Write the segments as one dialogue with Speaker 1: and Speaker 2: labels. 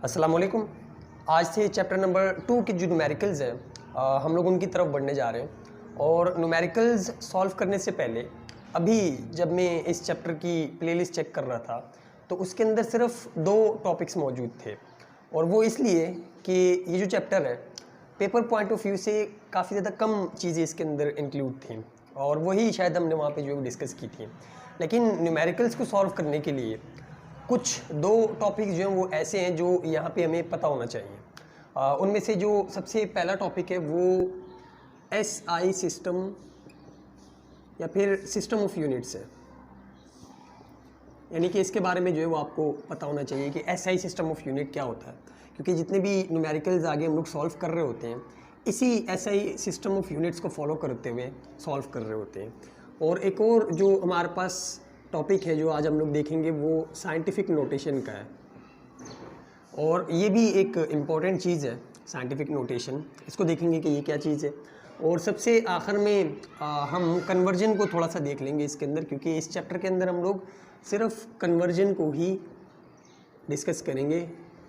Speaker 1: अस्सलाम वालेकुम। आज से चैप्टर नंबर 2 की जो न्यूमेरिकल्स हैं हम लोग उनकी तरफ बढ़ने जा रहे हैं। और न्यूमेरिकल्स सॉल्व करने से पहले अभी जब मैं इस चैप्टर की प्लेलिस्ट चेक कर रहा था तो उसके अंदर सिर्फ 2 टॉपिक्स मौजूद थे। और वो इसलिए कि ये जो चैप्टर है पेपर पॉइंट ऑफ व्यू से काफ़ी ज़्यादा कम चीज़ें इसके अंदर इंक्लूड थी और वही शायद हमने वहाँ पे जो है डिस्कस की थी। लेकिन न्यूमेरिकल्स को सॉल्व करने के लिए कुछ 2 टॉपिक जो हैं वो ऐसे हैं जो यहाँ पे हमें पता होना चाहिए। उनमें से जो सबसे पहला टॉपिक है वो एसआई सिस्टम या फिर सिस्टम ऑफ यूनिट्स है। यानी कि इसके बारे में जो है वो आपको पता होना चाहिए कि एसआई सिस्टम ऑफ यूनिट क्या होता है, क्योंकि जितने भी न्यूमेरिकल्स आगे हम लोग सॉल्व कर रहे होते हैं इसी एसआई सिस्टम ऑफ यूनिट्स को फॉलो करते हुए सॉल्व कर रहे होते हैं। और एक और जो हमारे पास टॉपिक है जो आज हम लोग देखेंगे वो साइंटिफिक नोटेशन का है। और ये भी एक इम्पॉर्टेंट चीज़ है साइंटिफिक नोटेशन, इसको देखेंगे कि ये क्या चीज़ है। और सबसे आखिर में हम कन्वर्जन को थोड़ा सा देख लेंगे इसके अंदर, क्योंकि इस चैप्टर के अंदर हम लोग सिर्फ कन्वर्जन को ही डिस्कस करेंगे,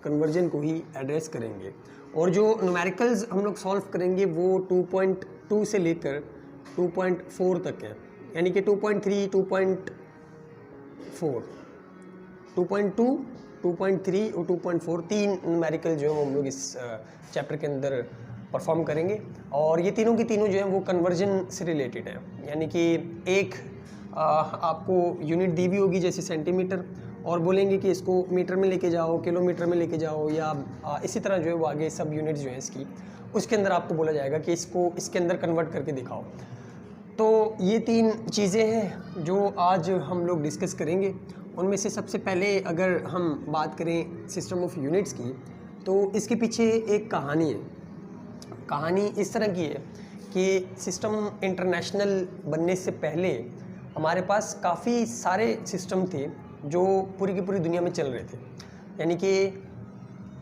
Speaker 1: कन्वर्जन को ही एड्रेस करेंगे। और जो न्यूमेरिकल्स हम लोग सॉल्व करेंगे वो 2.2 से लेकर 2.4 तक है, यानी कि 2.3, 2.4, 2.2, 2.3 और 2.4 3 न्यूमेरिकल जो है हम लोग इस चैप्टर के अंदर परफॉर्म करेंगे। और ये तीनों की तीनों जो है वो कन्वर्जन से रिलेटेड है। यानी कि एक आपको यूनिट दी हुई होगी जैसे सेंटीमीटर, और बोलेंगे कि इसको मीटर में लेके जाओ, किलोमीटर में लेके जाओ, या इसी तरह जो है वो आगे सब यूनिट्स जो है इसकी, उसके अंदर आपको बोला जाएगा कि इसको इसके अंदर कन्वर्ट करके दिखाओ। तो ये 3 चीज़ें हैं जो आज हम लोग डिस्कस करेंगे। उनमें से सबसे पहले अगर हम बात करें सिस्टम ऑफ यूनिट्स की, तो इसके पीछे एक कहानी है। कहानी इस तरह की है कि सिस्टम इंटरनेशनल बनने से पहले हमारे पास काफ़ी सारे सिस्टम थे जो पूरी की पूरी दुनिया में चल रहे थे। यानी कि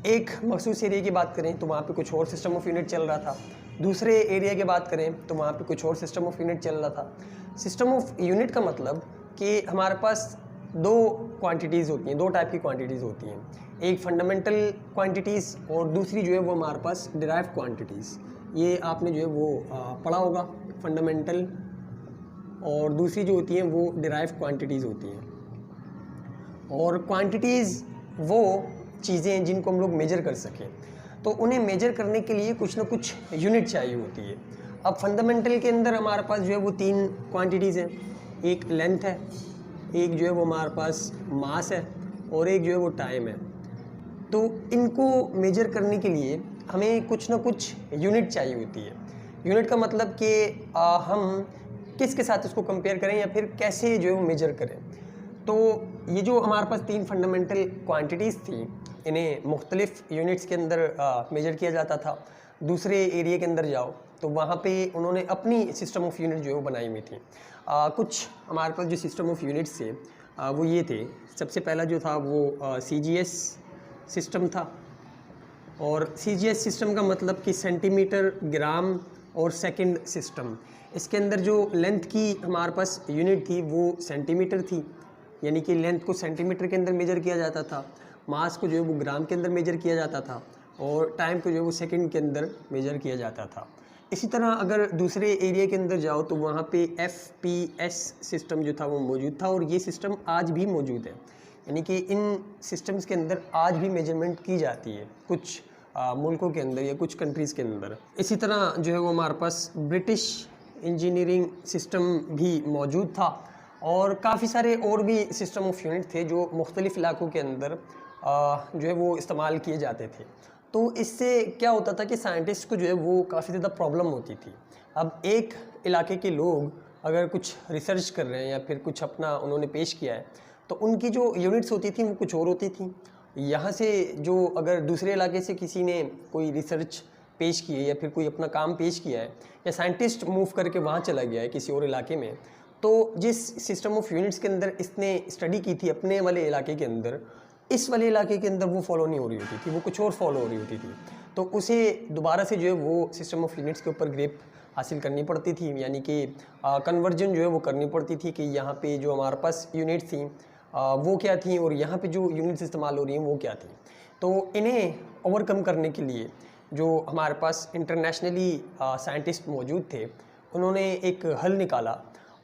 Speaker 1: एक मखसूस एरिया की बात करें तो वहाँ पे कुछ और सिस्टम ऑफ यूनिट चल रहा था, दूसरे एरिया की बात करें तो वहाँ पे कुछ और सिस्टम ऑफ यूनिट चल रहा था। सिस्टम ऑफ यूनिट का मतलब कि हमारे पास 2 क्वांटिटीज़ होती हैं, 2 टाइप की क्वांटिटीज़ होती हैं। एक फंडामेंटल क्वांटिटीज़ और दूसरी जो है वो हमारे पास डिराइव क्वांटिटीज़। ये आपने जो है वो पढ़ा होगा, फंडामेंटल और दूसरी जो होती हैं वो डिराइव क्वांटिटीज़ होती हैं। और क्वांटिटीज़ वो चीज़ें हैं जिनको हम लोग मेजर कर सकें, तो उन्हें मेजर करने के लिए कुछ ना कुछ यूनिट चाहिए होती है। अब फंडामेंटल के अंदर हमारे पास जो है वो 3 क्वांटिटीज़ हैं, एक लेंथ है, एक जो है वो हमारे पास मास है और एक जो है वो टाइम है। तो इनको मेजर करने के लिए हमें कुछ ना कुछ यूनिट चाहिए होती है। यूनिट का मतलब कि हम किसके साथ इसको कंपेयर करें या फिर कैसे जो है वो मेजर करें। तो ये जो हमारे पास 3 फंडामेंटल क्वांटिटीज़ थी, इन्हें मुख्तलिफ यूनिट्स के अंदर मेजर किया जाता था। दूसरे एरिया के अंदर जाओ तो वहाँ पे उन्होंने अपनी सिस्टम ऑफ यूनिट जो है वो बनाई हुई थी। कुछ हमारे पास जो सिस्टम ऑफ यूनिट्स थे वो ये थे। सबसे पहला जो था वो CGS सिस्टम था। और CGS सिस्टम का मतलब कि सेंटीमीटर, ग्राम और सेकंड सिस्टम। इसके अंदर जो लेंथ की हमारे पास यूनिट थी वो सेंटीमीटर थी, यानी कि लेंथ को सेंटीमीटर के अंदर मेजर किया जाता था। मास को जो है वो ग्राम के अंदर मेजर किया जाता था और टाइम को जो है वो सेकंड के अंदर मेजर किया जाता था। इसी तरह अगर दूसरे एरिया के अंदर जाओ तो वहाँ पे FPS सिस्टम जो था वो मौजूद था, और ये सिस्टम आज भी मौजूद है। यानी कि इन सिस्टम्स के अंदर आज भी मेजरमेंट की जाती है कुछ मुल्कों के अंदर या कुछ कंट्रीज़ के अंदर। इसी तरह जो है वो हमारे पास ब्रिटिश इंजीनियरिंग सिस्टम भी मौजूद था, और काफ़ी सारे और भी सिस्टम ऑफ यूनिट थे जो मुख्तलिफ़ इलाकों के अंदर जो है वो इस्तेमाल किए जाते थे। तो इससे क्या होता था कि साइंटिस्ट को जो है वो काफ़ी ज़्यादा प्रॉब्लम होती थी। अब एक इलाके के लोग अगर कुछ रिसर्च कर रहे हैं या फिर कुछ अपना उन्होंने पेश किया है तो उनकी जो यूनिट्स होती थी वो कुछ और होती थी। यहाँ से जो अगर दूसरे इलाके से किसी ने कोई रिसर्च पेश की है या फिर कोई अपना काम पेश किया है या साइंटिस्ट मूव करके वहाँ चला गया है किसी और इलाके में, तो जिस सिस्टम ऑफ यूनिट्स के अंदर इसने स्टडी की थी अपने वाले इलाके के अंदर, इस वाले इलाके के अंदर वो फॉलो नहीं हो रही होती थी, वो कुछ और फॉलो हो रही होती थी। तो उसे दोबारा से जो है वो सिस्टम ऑफ यूनिट्स के ऊपर ग्रिप हासिल करनी पड़ती थी, यानी कि कन्वर्जन जो है वो करनी पड़ती थी कि यहाँ पे जो हमारे पास यूनिट थी वो क्या थी और यहाँ पे जो यूनिट्स इस्तेमाल हो रही हैं वो क्या थी। तो इन्हें ओवरकम करने के लिए जो हमारे पास इंटरनेशनली साइंटिस्ट मौजूद थे, उन्होंने एक हल निकाला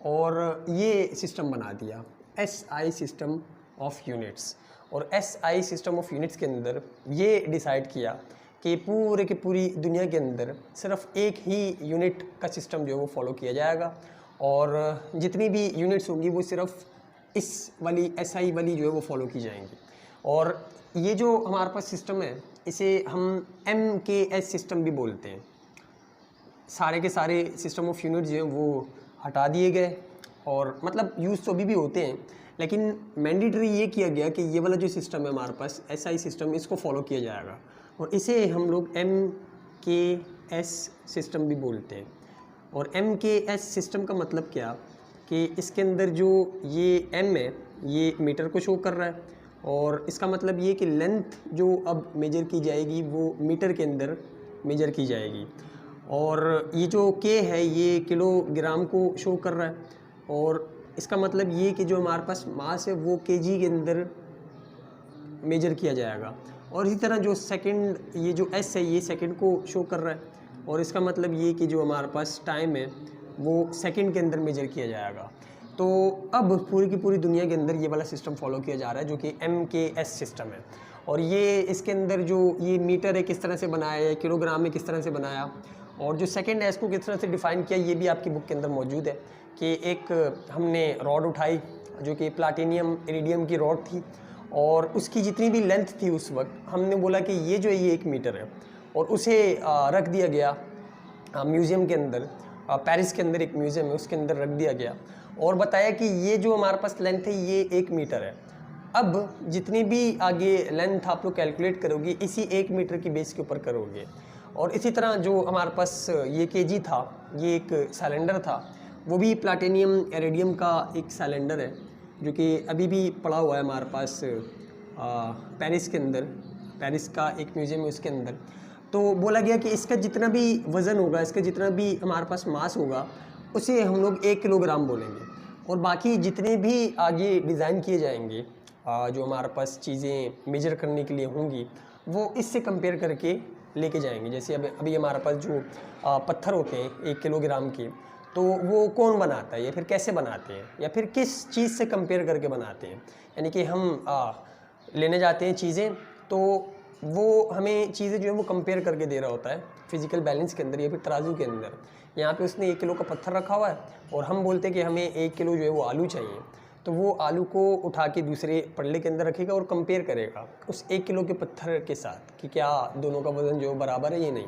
Speaker 1: और ये सिस्टम बना दिया, SI सिस्टम ऑफ यूनिट्स। और SI सिस्टम ऑफ यूनिट्स के अंदर ये डिसाइड किया कि पूरे की पूरी दुनिया के अंदर सिर्फ एक ही यूनिट का सिस्टम जो है वो फॉलो किया जाएगा, और जितनी भी यूनिट्स होंगी वो सिर्फ इस वाली SI वाली जो है वो फॉलो की जाएंगी। और ये जो हमारे पास सिस्टम है इसे हम MKS सिस्टम भी बोलते हैं। सारे के सारे सिस्टम ऑफ यूनिट जो हैं वो हटा दिए गए, और मतलब यूज़ तो अभी भी होते हैं, लेकिन मैंडेटरी ये किया गया कि ये वाला जो सिस्टम है हमारे पास SI सिस्टम, इसको फॉलो किया जाएगा, और इसे हम लोग MKS सिस्टम भी बोलते हैं। और MKS सिस्टम का मतलब क्या कि इसके अंदर जो ये M है ये मीटर को शो कर रहा है, और इसका मतलब ये कि लेंथ जो अब मेजर की जाएगी वो मीटर के अंदर मेजर की जाएगी, और ये जो K है ये किलोग्राम को शो कर रहा है, और इसका मतलब ये कि जो हमारे पास मास है वो kg के अंदर मेजर किया जाएगा। और इसी तरह जो सेकंड, ये जो S है ये सेकंड को शो कर रहा है, और इसका मतलब ये कि जो हमारे पास टाइम है वो सेकंड के अंदर मेजर किया जाएगा। तो अब पूरी की पूरी दुनिया के अंदर ये वाला सिस्टम फॉलो किया जा रहा है जो कि MKS सिस्टम है। और ये इसके अंदर जो ये मीटर है किस तरह से बनाया है, किलोग्राम में किस तरह से बनाया, और जो सेकंड S को किस तरह से डिफ़ाइन किया, ये भी आपकी बुक के अंदर मौजूद है। कि एक हमने रॉड उठाई जो कि प्लाटिनियम इरिडियम की रॉड थी, और उसकी जितनी भी लेंथ थी उस वक्त हमने बोला कि ये जो है ये 1 मीटर है, और उसे रख दिया गया म्यूज़ियम के अंदर। पेरिस के अंदर एक म्यूज़ियम है, उसके अंदर रख दिया गया और बताया कि ये जो हमारे पास लेंथ है ये 1 मीटर है। अब जितनी भी आगे लेंथ आप लोग कैलकुलेट करोगे इसी 1 मीटर की बेस के ऊपर करोगे। और इसी तरह जो हमारे पास ये kg था, ये एक सिलेंडर था, वो भी प्लाटिनियम इरिडियम का एक सिलेंडर है जो कि अभी भी पड़ा हुआ है हमारे पास पेरिस के अंदर। पेरिस का एक म्यूज़ियम है उसके अंदर। तो बोला गया कि इसका जितना भी वज़न होगा, इसका जितना भी हमारे पास मास होगा, उसे हम लोग 1 किलोग्राम बोलेंगे। और बाकी जितने भी आगे डिज़ाइन किए जाएंगे जो हमारे पास चीज़ें मेजर करने के लिए होंगी वो इससे कंपेयर करके लेके जाएंगे। जैसे अभी हमारे पास जो पत्थर होते हैं 1 किलोग्राम के, तो वो कौन बनाता है या फिर कैसे बनाते हैं या फिर किस चीज़ से कंपेयर करके बनाते हैं। यानी कि हम लेने जाते हैं चीज़ें, तो वो हमें चीज़ें जो है वो कंपेयर करके दे रहा होता है फिज़िकल बैलेंस के अंदर या फिर तराजू के अंदर। यहाँ पे उसने 1 किलो का पत्थर रखा हुआ है और हम बोलते हैं कि हमें 1 किलो जो है वो आलू चाहिए, तो वो आलू को उठा के दूसरे पल्ले के अंदर रखेगा और कंपेयर करेगा उस 1 किलो के पत्थर के साथ कि क्या दोनों का वज़न जो बराबर है ये नहीं।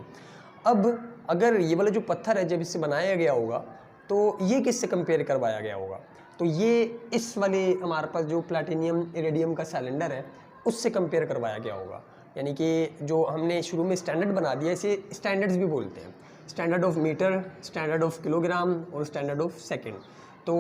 Speaker 1: अब अगर ये वाला जो पत्थर है जब इससे बनाया गया होगा तो ये किससे कंपेयर करवाया गया होगा, तो ये इस वाले हमारे पास जो प्लैटिनियम इरिडियम का सिलेंडर है उससे कंपेयर करवाया गया होगा। यानी कि जो हमने शुरू में स्टैंडर्ड बना दिया, इसे स्टैंडर्ड्स भी बोलते हैं, standard of metre, standard of kilogram और स्टैंडर्ड ऑफ सेकेंड। तो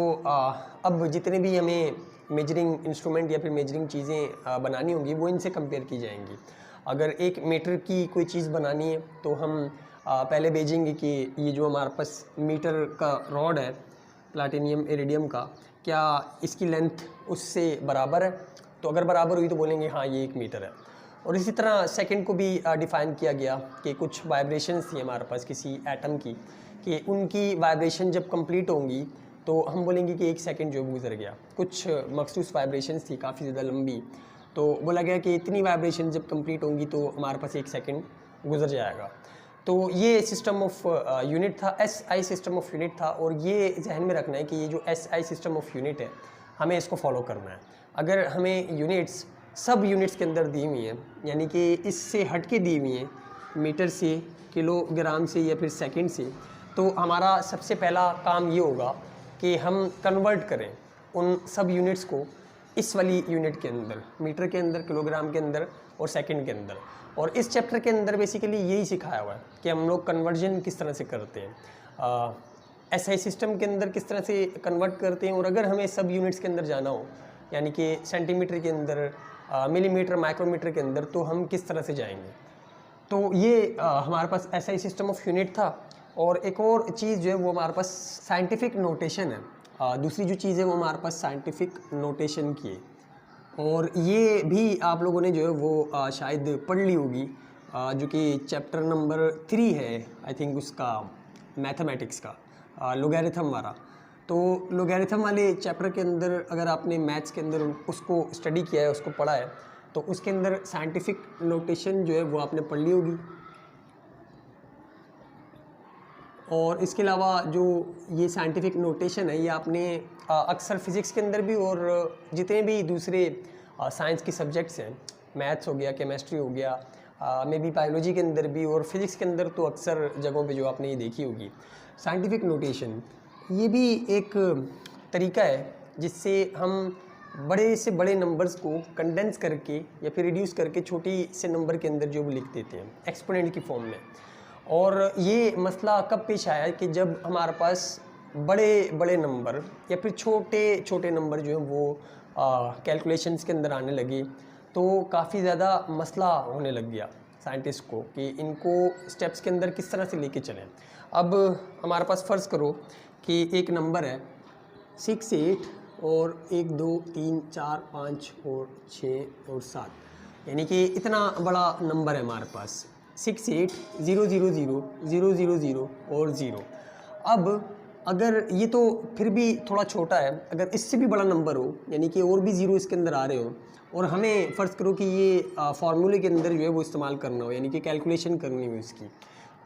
Speaker 1: अब जितने भी हमें मेजरिंग इंस्ट्रूमेंट या फिर मेजरिंग चीज़ें बनानी होंगी वो इनसे कंपेयर की जाएंगी। अगर 1 मीटर की कोई चीज़ बनानी है तो हम पहले भेजेंगे कि ये जो हमारे पास मीटर का रॉड है प्लैटिनियम इरिडियम का, क्या इसकी लेंथ उससे बराबर है, तो अगर बराबर हुई तो बोलेंगे हाँ ये 1 मीटर है। और इसी तरह सेकंड को भी डिफ़ाइन किया गया कि कुछ वाइब्रेशंस थी हमारे पास किसी एटम की, कि उनकी वाइब्रेशन जब कंप्लीट होंगी तो हम बोलेंगे कि 1 सेकंड जो गुजर गया। कुछ मखसूस वाइब्रेशंस थी काफ़ी ज़्यादा लंबी, तो बोला गया कि इतनी वाइब्रेशन जब कंप्लीट होंगी तो हमारे पास 1 सेकंड गुजर जाएगा। तो ये सिस्टम ऑफ यूनिट था, SI सिस्टम ऑफ यूनिट था। और ये जहन में रखना है कि ये जो SI सिस्टम ऑफ यूनिट है हमें इसको फॉलो करना है। अगर हमें यूनिट्स सब यूनिट्स के अंदर दी हुई हैं, यानी कि इससे हट के दी हुई हैं मीटर से, किलोग्राम से या फिर सेकंड से, तो हमारा सबसे पहला काम ये होगा कि हम कन्वर्ट करें उन सब यूनिट्स को इस वाली यूनिट के अंदर, मीटर के अंदर, किलोग्राम के अंदर और सेकंड के अंदर। और इस चैप्टर के अंदर बेसिकली यही सिखाया हुआ है कि हम लोग कन्वर्जन किस तरह से करते हैं, SI सिस्टम के अंदर किस तरह से कन्वर्ट करते हैं। और अगर हमें सब यूनिट्स के अंदर जाना हो, यानी कि सेंटीमीटर के अंदर, मिलीमीटर, माइक्रोमीटर के अंदर, तो हम किस तरह से जाएंगे। तो ये हमारे पास SI सिस्टम ऑफ यूनिट था। और एक और चीज़ जो है वो हमारे पास साइंटिफिक नोटेशन है। दूसरी जो चीज़ है वो हमारे पास साइंटिफिक नोटेशन की है। और ये भी आप लोगों ने जो है वो शायद पढ़ ली होगी, जो कि चैप्टर नंबर 3 है आई थिंक उसका, मैथमेटिक्स का, लोगैरिथम वाला। तो लोगैरिथम वाले चैप्टर के अंदर अगर आपने मैथ्स के अंदर उसको स्टडी किया है, उसको पढ़ा है, तो उसके अंदर साइंटिफिक नोटेशन जो है वो आपने पढ़ ली होगी। और इसके अलावा जो ये साइंटिफिक नोटेशन है ये आपने अक्सर फिज़िक्स के अंदर भी और जितने भी दूसरे साइंस की सब्जेक्ट्स हैं, मैथ्स हो गया, केमिस्ट्री हो गया, मे बी बायोलॉजी के अंदर भी और फिज़िक्स के अंदर तो अक्सर जगहों पे जो आपने ये देखी होगी साइंटिफिक नोटेशन। ये भी एक तरीका है जिससे हम बड़े से बड़े नंबर्स को कंडेंस करके या फिर रिड्यूस करके छोटी से नंबर के अंदर जो वो लिख देते हैं एक्सपोनेंट की फॉर्म में। और ये मसला कब पेश आया कि जब हमारे पास बड़े बड़े नंबर या फिर छोटे छोटे नंबर जो हैं वो कैलकुलेशंस के अंदर आने लगे, तो काफ़ी ज़्यादा मसला होने लग गया साइंटिस्ट को कि इनको स्टेप्स के अंदर किस तरह से लेके चलें। अब हमारे पास फ़र्ज़ करो कि एक नंबर है 6, 8 और 1, 2, 3, 4, 5 और 6 और 7, यानी कि इतना बड़ा नंबर है हमारे पास 6, 8, 0, 0, 0, 0, 0, 0 और 0। अब अगर ये तो फिर भी थोड़ा छोटा है, अगर इससे भी बड़ा नंबर हो यानी कि और भी ज़ीरो इसके अंदर आ रहे हो और हमें फ़र्ज़ करो कि ये फार्मूले के अंदर जो है वो इस्तेमाल करना हो, यानी कि कैलकुलेशन करनी हो इसकी,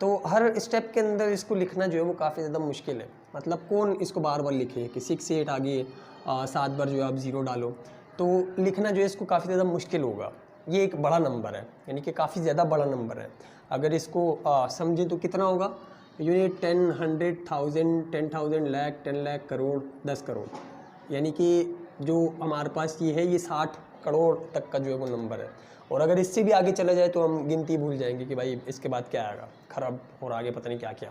Speaker 1: तो हर स्टेप के अंदर इसको लिखना जो है वो काफ़ी ज़्यादा मुश्किल है। मतलब कौन इसको बार बार लिखे कि 6 से 8 आगे 7 बार जो है आप 0 डालो, तो लिखना जो है इसको काफ़ी ज़्यादा मुश्किल होगा। ये एक बड़ा नंबर है, यानी कि काफ़ी ज़्यादा बड़ा नंबर है। अगर इसको समझें तो कितना होगा, यूनिट 10, 100, 1000, 10,000, लाख, 10 लाख, करोड़, 10 करोड़, यानी कि जो हमारे पास ये है ये 60 करोड़ तक का जो है वो नंबर है। और अगर इससे भी आगे चला जाए तो हम गिनती भूल जाएंगे कि भाई इसके बाद क्या आएगा, खरब और आगे पता नहीं क्या क्या।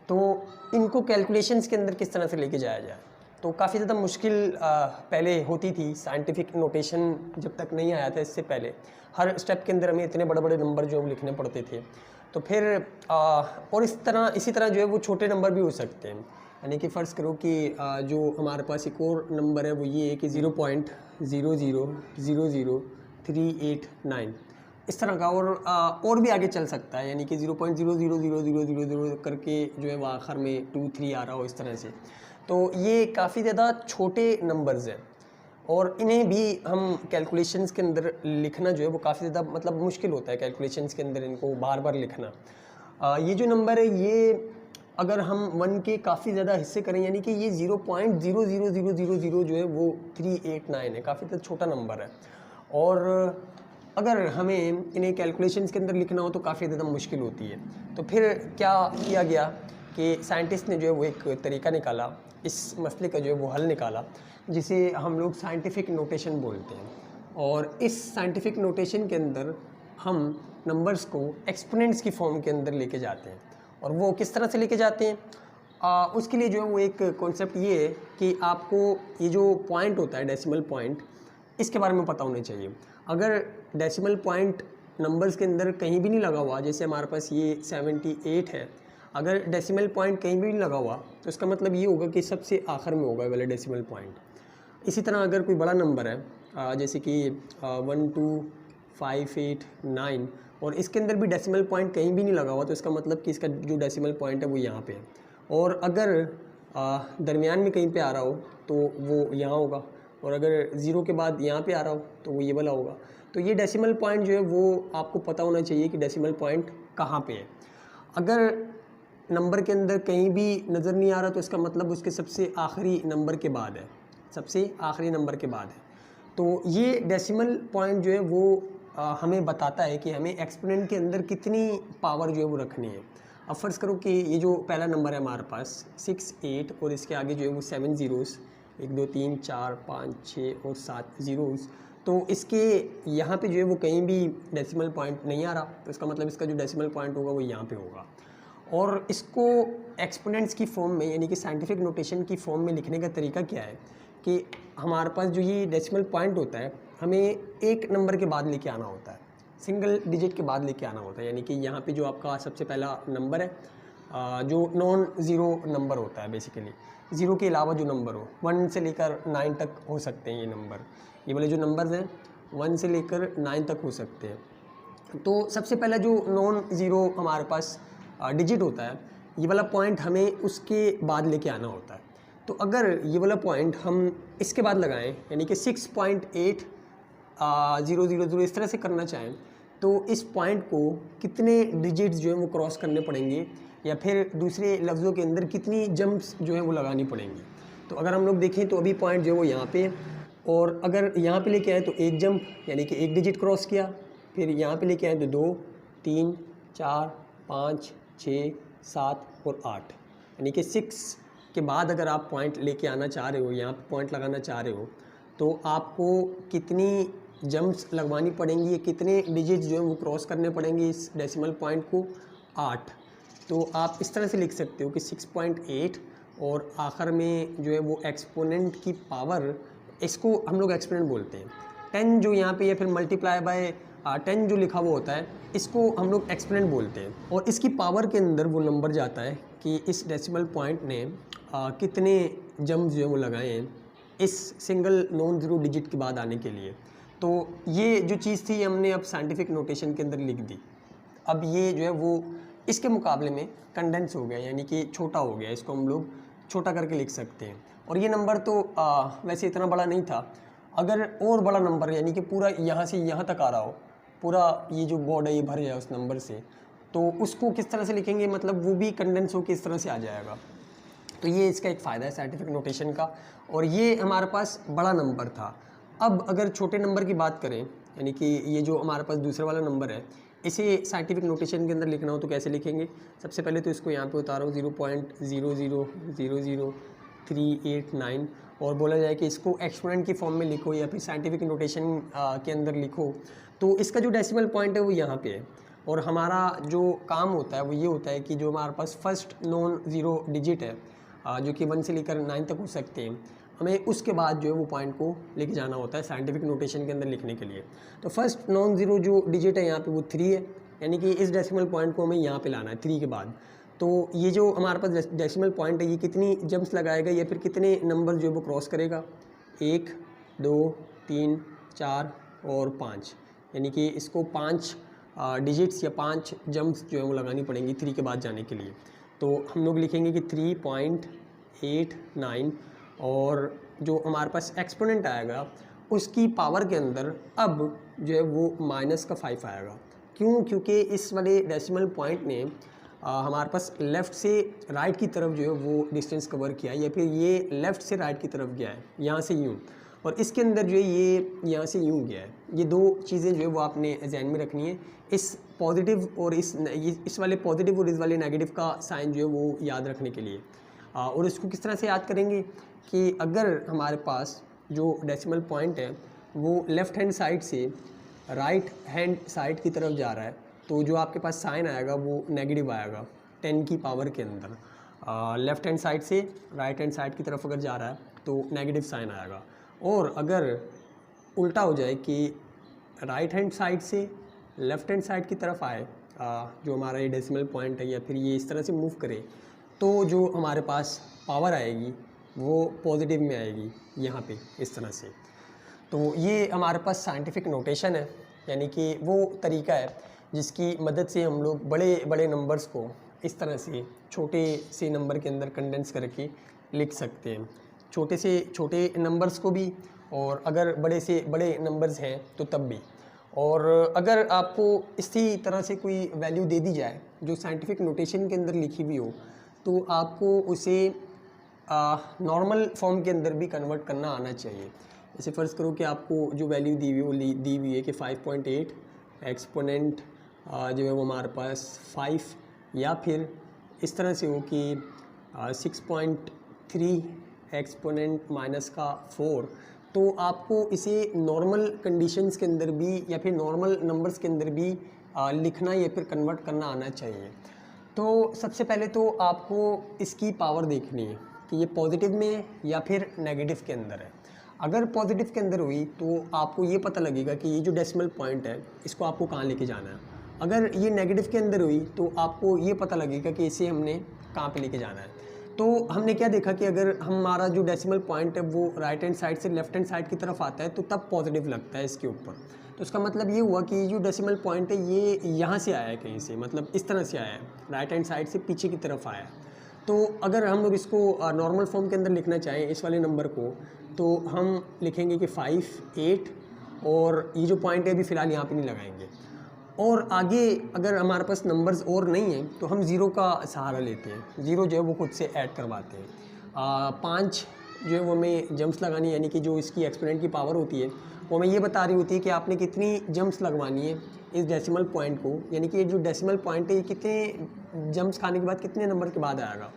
Speaker 1: तो इनको कैलकुलेशंस के अंदर किस तरह से लेके जाया जाए, तो काफ़ी ज़्यादा मुश्किल पहले होती थी। साइंटिफिक नोटेशन जब तक नहीं आया था, इससे पहले हर स्टेप के अंदर हमें इतने बड़े बड़े नंबर जो हम लिखने पड़ते थे। तो फिर और इसी तरह जो है वो छोटे नंबर भी हो सकते हैं, यानी कि फ़र्ज़ करो कि जो हमारे पास एक और नंबर है वो ये है कि 0.00000389 इस तरह का, और भी आगे चल सकता है, यानी कि 0.000000 करके जो है वो आखिर में 2, 3 आ रहा हो इस तरह से। तो ये काफ़ी ज़्यादा छोटे नंबर्स हैं और इन्हें भी हम कैलकुलेशंस के अंदर लिखना जो है वो काफ़ी ज़्यादा मतलब मुश्किल होता है कैलकुलेशंस के अंदर इनको बार बार लिखना। ये जो नंबर है ये अगर हम 1 के काफ़ी ज़्यादा हिस्से करें, यानी कि ये 0.00000 जो है वो 389 है, काफ़ी ज़्यादा छोटा नंबर है। और अगर हमें इन्हें कैलकुलेशंस के अंदर लिखना हो तो काफ़ी ज़्यादा मुश्किल होती है। तो फिर क्या किया गया कि साइंटिस्ट ने जो है वो एक तरीका निकाला, इस मसले का जो है वो हल निकाला, जिसे हम लोग साइंटिफिक नोटेशन बोलते हैं। और इस साइंटिफिक नोटेशन के अंदर हम नंबर्स को एक्सपोनेंट्स की फॉर्म के अंदर लेके जाते हैं। और वो किस तरह से लेके जाते हैं, उसके लिए जो है वो एक कॉन्सेप्ट ये है कि आपको ये जो पॉइंट होता है डेसिमल पॉइंट, इसके बारे में पता होना चाहिए। अगर डेसिमल पॉइंट नंबर्स के अंदर कहीं भी नहीं लगा हुआ, जैसे हमारे पास ये 78 है, अगर डेसिमल पॉइंट कहीं भी नहीं लगा हुआ तो इसका मतलब ये होगा कि सबसे आखिर में होगा वाला डेसिमल पॉइंट। इसी तरह अगर कोई बड़ा नंबर है जैसे कि 12589 और इसके अंदर भी डेसिमल पॉइंट कहीं भी नहीं लगा हुआ तो इसका मतलब कि इसका जो डेसिमल पॉइंट है वो यहाँ पे है। और अगर दरमियान में कहीं पे आ रहा हो तो वो यहाँ होगा, और अगर ज़ीरो के बाद यहाँ पे आ रहा हो तो वो ये वाला होगा। तो ये डेसिमल पॉइंट जो है वो आपको पता होना चाहिए कि डेसिमल पॉइंट कहाँ पे है। अगर नंबर के अंदर कहीं भी नज़र नहीं आ रहा तो इसका मतलब उसके सबसे आखिरी नंबर के बाद है, सबसे आखिरी नंबर के बाद है। तो ये डेसिमल पॉइंट जो है वो हमें बताता है कि हमें एक्सपोनेंट के अंदर कितनी पावर जो है वो रखनी है। अब फ़र्ज़ करो कि ये जो पहला नंबर है हमारे पास 6, 8 और इसके आगे जो है वो 7 ज़ीरोज़, 1, 2, 3, 4, 5, 6 और 7 ज़ीरोज़, तो इसके यहाँ पे जो है वो कहीं भी डेसिमल पॉइंट नहीं आ रहा, तो इसका मतलब इसका जो डेसिमल पॉइंट होगा वो यहाँ पे होगा। और इसको एक्सपोनेंट्स की फॉर्म में यानी कि साइंटिफिक नोटेशन की फॉर्म में लिखने का तरीका क्या है कि हमारे पास जो ये डेसिमल पॉइंट होता है हमें एक नंबर के बाद लेके आना होता है, सिंगल डिजिट के बाद लेके आना होता है। यानी कि यहाँ पे जो आपका सबसे पहला नंबर है जो नॉन ज़ीरो नंबर होता है बेसिकली, ज़ीरो के अलावा जो नंबर हो, 1 से लेकर 9 तक हो सकते हैं ये नंबर, ये वाले जो नंबर्स हैं 1 से लेकर 9 तक हो सकते हैं। तो सबसे पहला जो नॉन ज़ीरो हमारे पास डिजिट होता है, ये वाला पॉइंट हमें उसके बाद लेके आना होता है। तो अगर ये वाला पॉइंट हम इसके बाद लगाएं, यानी कि 6.8 इस तरह से करना चाहें, तो इस पॉइंट को कितने डिजिट्स जो है वो क्रॉस करने पड़ेंगे, या फिर दूसरे लफ्ज़ों के अंदर कितनी जंप्स जो है वो लगानी पड़ेंगी। तो अगर हम लोग देखें तो अभी पॉइंट जो है वो यहाँ पे, और अगर यहाँ पे लेके आए तो एक जंप यानी कि एक डिजिट क्रॉस किया, फिर यहाँ पे लेके आए तो 2, 3, 4, 5, 6, 7 और 8, यानी कि 6 के बाद अगर आप पॉइंट लेके आना चाह रहे हो, यहाँ पे पॉइंट लगाना चाह रहे हो, तो आपको कितनी जंप्स लगवानी पड़ेंगी, कितने डिजिट्स जो है वो क्रॉस करने पड़ेंगे इस डेसिमल पॉइंट को, 8। तो आप इस तरह से लिख सकते हो कि 6.8 और आखिर में जो है वो एक्सपोनेंट की पावर, इसको हम लोग एक्सपोनेंट बोलते हैं। 10 जो यहाँ पे या फिर मल्टीप्लाई बाय 10 जो लिखा हुआ होता है, इसको हम लोग एक्सपोनेंट बोलते हैं। और इसकी पावर के अंदर वो नंबर जाता है कि इस डेसिमल पॉइंट ने कितने जंप जो है वो लगाए हैं इस सिंगल नॉन ज़ीरो डिजिट के बाद आने के लिए। तो ये जो चीज़ थी हमने अब साइंटिफिक नोटेशन के अंदर लिख दी। अब ये जो है वो इसके मुकाबले में कंडेंस हो गया, यानी कि छोटा हो गया, इसको हम लोग छोटा करके लिख सकते हैं। और ये नंबर तो वैसे इतना बड़ा नहीं था। अगर और बड़ा नंबर यानी कि पूरा यहाँ से यहाँ तक आ रहा हो, पूरा ये जो बोर्ड है ये भर जाए उस नंबर से, तो उसको किस तरह से लिखेंगे, मतलब वो भी कंडेंस होकर इस तरह से आ जाएगा। तो ये इसका एक फ़ायदा है साइंटिफिक नोटेशन का। और ये हमारे पास बड़ा नंबर था। अब अगर छोटे नंबर की बात करें, यानी कि ये जो हमारे पास दूसरा वाला नंबर है, इसे साइंटिफिक नोटेशन के अंदर लिखना हो तो कैसे लिखेंगे। सबसे पहले तो इसको यहाँ पे उतारो 0.0000389 और बोला जाए कि इसको एक्सपोनेंट की फॉर्म में लिखो या फिर साइंटिफिक नोटेशन के अंदर लिखो। तो इसका जो डेसिमल पॉइंट है वो यहाँ पे है, और हमारा जो काम होता है वो ये होता है कि जो हमारे पास फर्स्ट नॉन ज़ीरो डिजिट है, जो कि 1 से लेकर 9 तक हो सकते हैं, हमें उसके बाद जो है वो पॉइंट को लेके जाना होता है साइंटिफिक नोटेशन के अंदर लिखने के लिए। तो फर्स्ट नॉन ज़ीरो जो डिजिट है यहाँ पे वो 3 है, यानी कि इस डेसिमल पॉइंट को हमें यहाँ पे लाना है 3 के बाद। तो ये जो हमारे पास डेसिमल पॉइंट है ये कितनी जंप्स लगाएगा या फिर कितने नंबर जो है वो क्रॉस करेगा, 1, 2, 3, 4 और 5, यानी कि इसको 5 डिजिट्स या 5 जंप्स जो है वो लगानी पड़ेंगी 3 के बाद जाने के लिए। तो हम लोग लिखेंगे कि 3.89 और जो हमारे पास एक्सपोनेंट आएगा उसकी पावर के अंदर अब जो है वो माइनस का 5 आएगा। क्यों? क्योंकि इस वाले डेसिमल पॉइंट ने हमारे पास लेफ़्ट से राइट की तरफ जो है वो डिस्टेंस कवर किया है, या फिर ये लेफ़्ट से राइट की तरफ गया है, यहाँ से यूँ, और इसके अंदर जो है ये यहाँ से यूँ गया है। ये दो चीज़ें जो है वो आपने ध्यान में रखनी है। इस पॉजिटिव और इस वाले पॉजिटिव और इस वाले नेगेटिव का साइन जो है वो याद रखने के लिए। और इसको किस तरह से याद करेंगे कि अगर हमारे पास जो डेसिमल पॉइंट है वो लेफ़्ट हैंड साइड से राइट हैंड साइड की तरफ जा रहा है, तो जो आपके पास साइन आएगा वो नेगेटिव आएगा 10 की पावर के अंदर। लेफ़्ट हैंड साइड से राइट हैंड साइड की तरफ अगर जा रहा है तो नेगेटिव साइन आएगा। और अगर उल्टा हो जाए कि राइट हैंड साइड से लेफ़्ट हैंड साइड की तरफ आए, जो हमारा ये डेसिमल पॉइंट है, या फिर ये इस तरह से मूव करे, तो जो हमारे पास पावर आएगी वो पॉजिटिव में आएगी यहाँ पे इस तरह से। तो ये हमारे पास साइंटिफिक नोटेशन है, यानी कि वो तरीका है जिसकी मदद से हम लोग बड़े बड़े नंबर्स को इस तरह से छोटे से नंबर के अंदर कंडेंस करके लिख सकते हैं, छोटे से छोटे नंबर्स को भी, और अगर बड़े से बड़े नंबर्स हैं तो तब भी। और अगर आपको इसी तरह से कोई वैल्यू दे दी जाए जो साइंटिफिक नोटेशन के अंदर लिखी हुई हो, तो आपको उसे नॉर्मल फॉर्म के अंदर भी कन्वर्ट करना आना चाहिए। जैसे फ़र्ज़ करो कि आपको जो वैल्यू दी हुई वो दी हुई है कि 5.8 एक्सपोनेंट जो है वो हमारे पास 5, या फिर इस तरह से हो कि 6.3 एक्सपोनेंट माइनस का 4, तो आपको इसे नॉर्मल कंडीशंस के अंदर भी या फिर नॉर्मल नंबर्स के अंदर भी लिखना या फिर कन्वर्ट करना आना चाहिए। तो सबसे पहले तो आपको इसकी पावर देखनी है कि ये पॉजिटिव में या फिर नेगेटिव के अंदर है। अगर पॉजिटिव के अंदर हुई तो आपको ये पता लगेगा कि ये जो डेसिमल पॉइंट है इसको आपको कहाँ लेके जाना है। अगर ये नेगेटिव के अंदर हुई तो आपको ये पता लगेगा कि इसे हमने कहाँ पे लेके जाना है। तो हमने क्या देखा कि अगर हमारा जो डेसिमल पॉइंट है वो राइट हैंड साइड से लेफ्ट हैंड साइड की तरफ आता है तो तब पॉजिटिव लगता है इसके ऊपर। तो उसका मतलब ये हुआ कि जो डेसिमल पॉइंट है ये यहाँ से आया है कहीं से, मतलब इस तरह से आया है, राइट हैंड साइड से पीछे की तरफ आया है। तो अगर हम लोग इसको नॉर्मल फॉर्म के अंदर लिखना चाहें इस वाले नंबर को, तो हम लिखेंगे कि 5, 8 और ये जो पॉइंट है अभी फ़िलहाल यहाँ पे नहीं लगाएंगे। और आगे अगर हमारे पास नंबर्स और नहीं हैं तो हम ज़ीरो का सहारा लेते हैं। ज़ीरो जो है वो खुद से ऐड करवाते हैं। 5 जो है वो हमें जम्प्स लगानी, यानी कि जो इसकी एक्सपोनेंट की पावर होती है वो हमें ये बता रही होती है कि आपने कितनी जम्प्स लगवानी है इस डेसिमल पॉइंट को, यानी कि जो डेसिमल पॉइंट है ये कितने जम्प्स खाने के बाद कितने नंबर के बाद आएगा।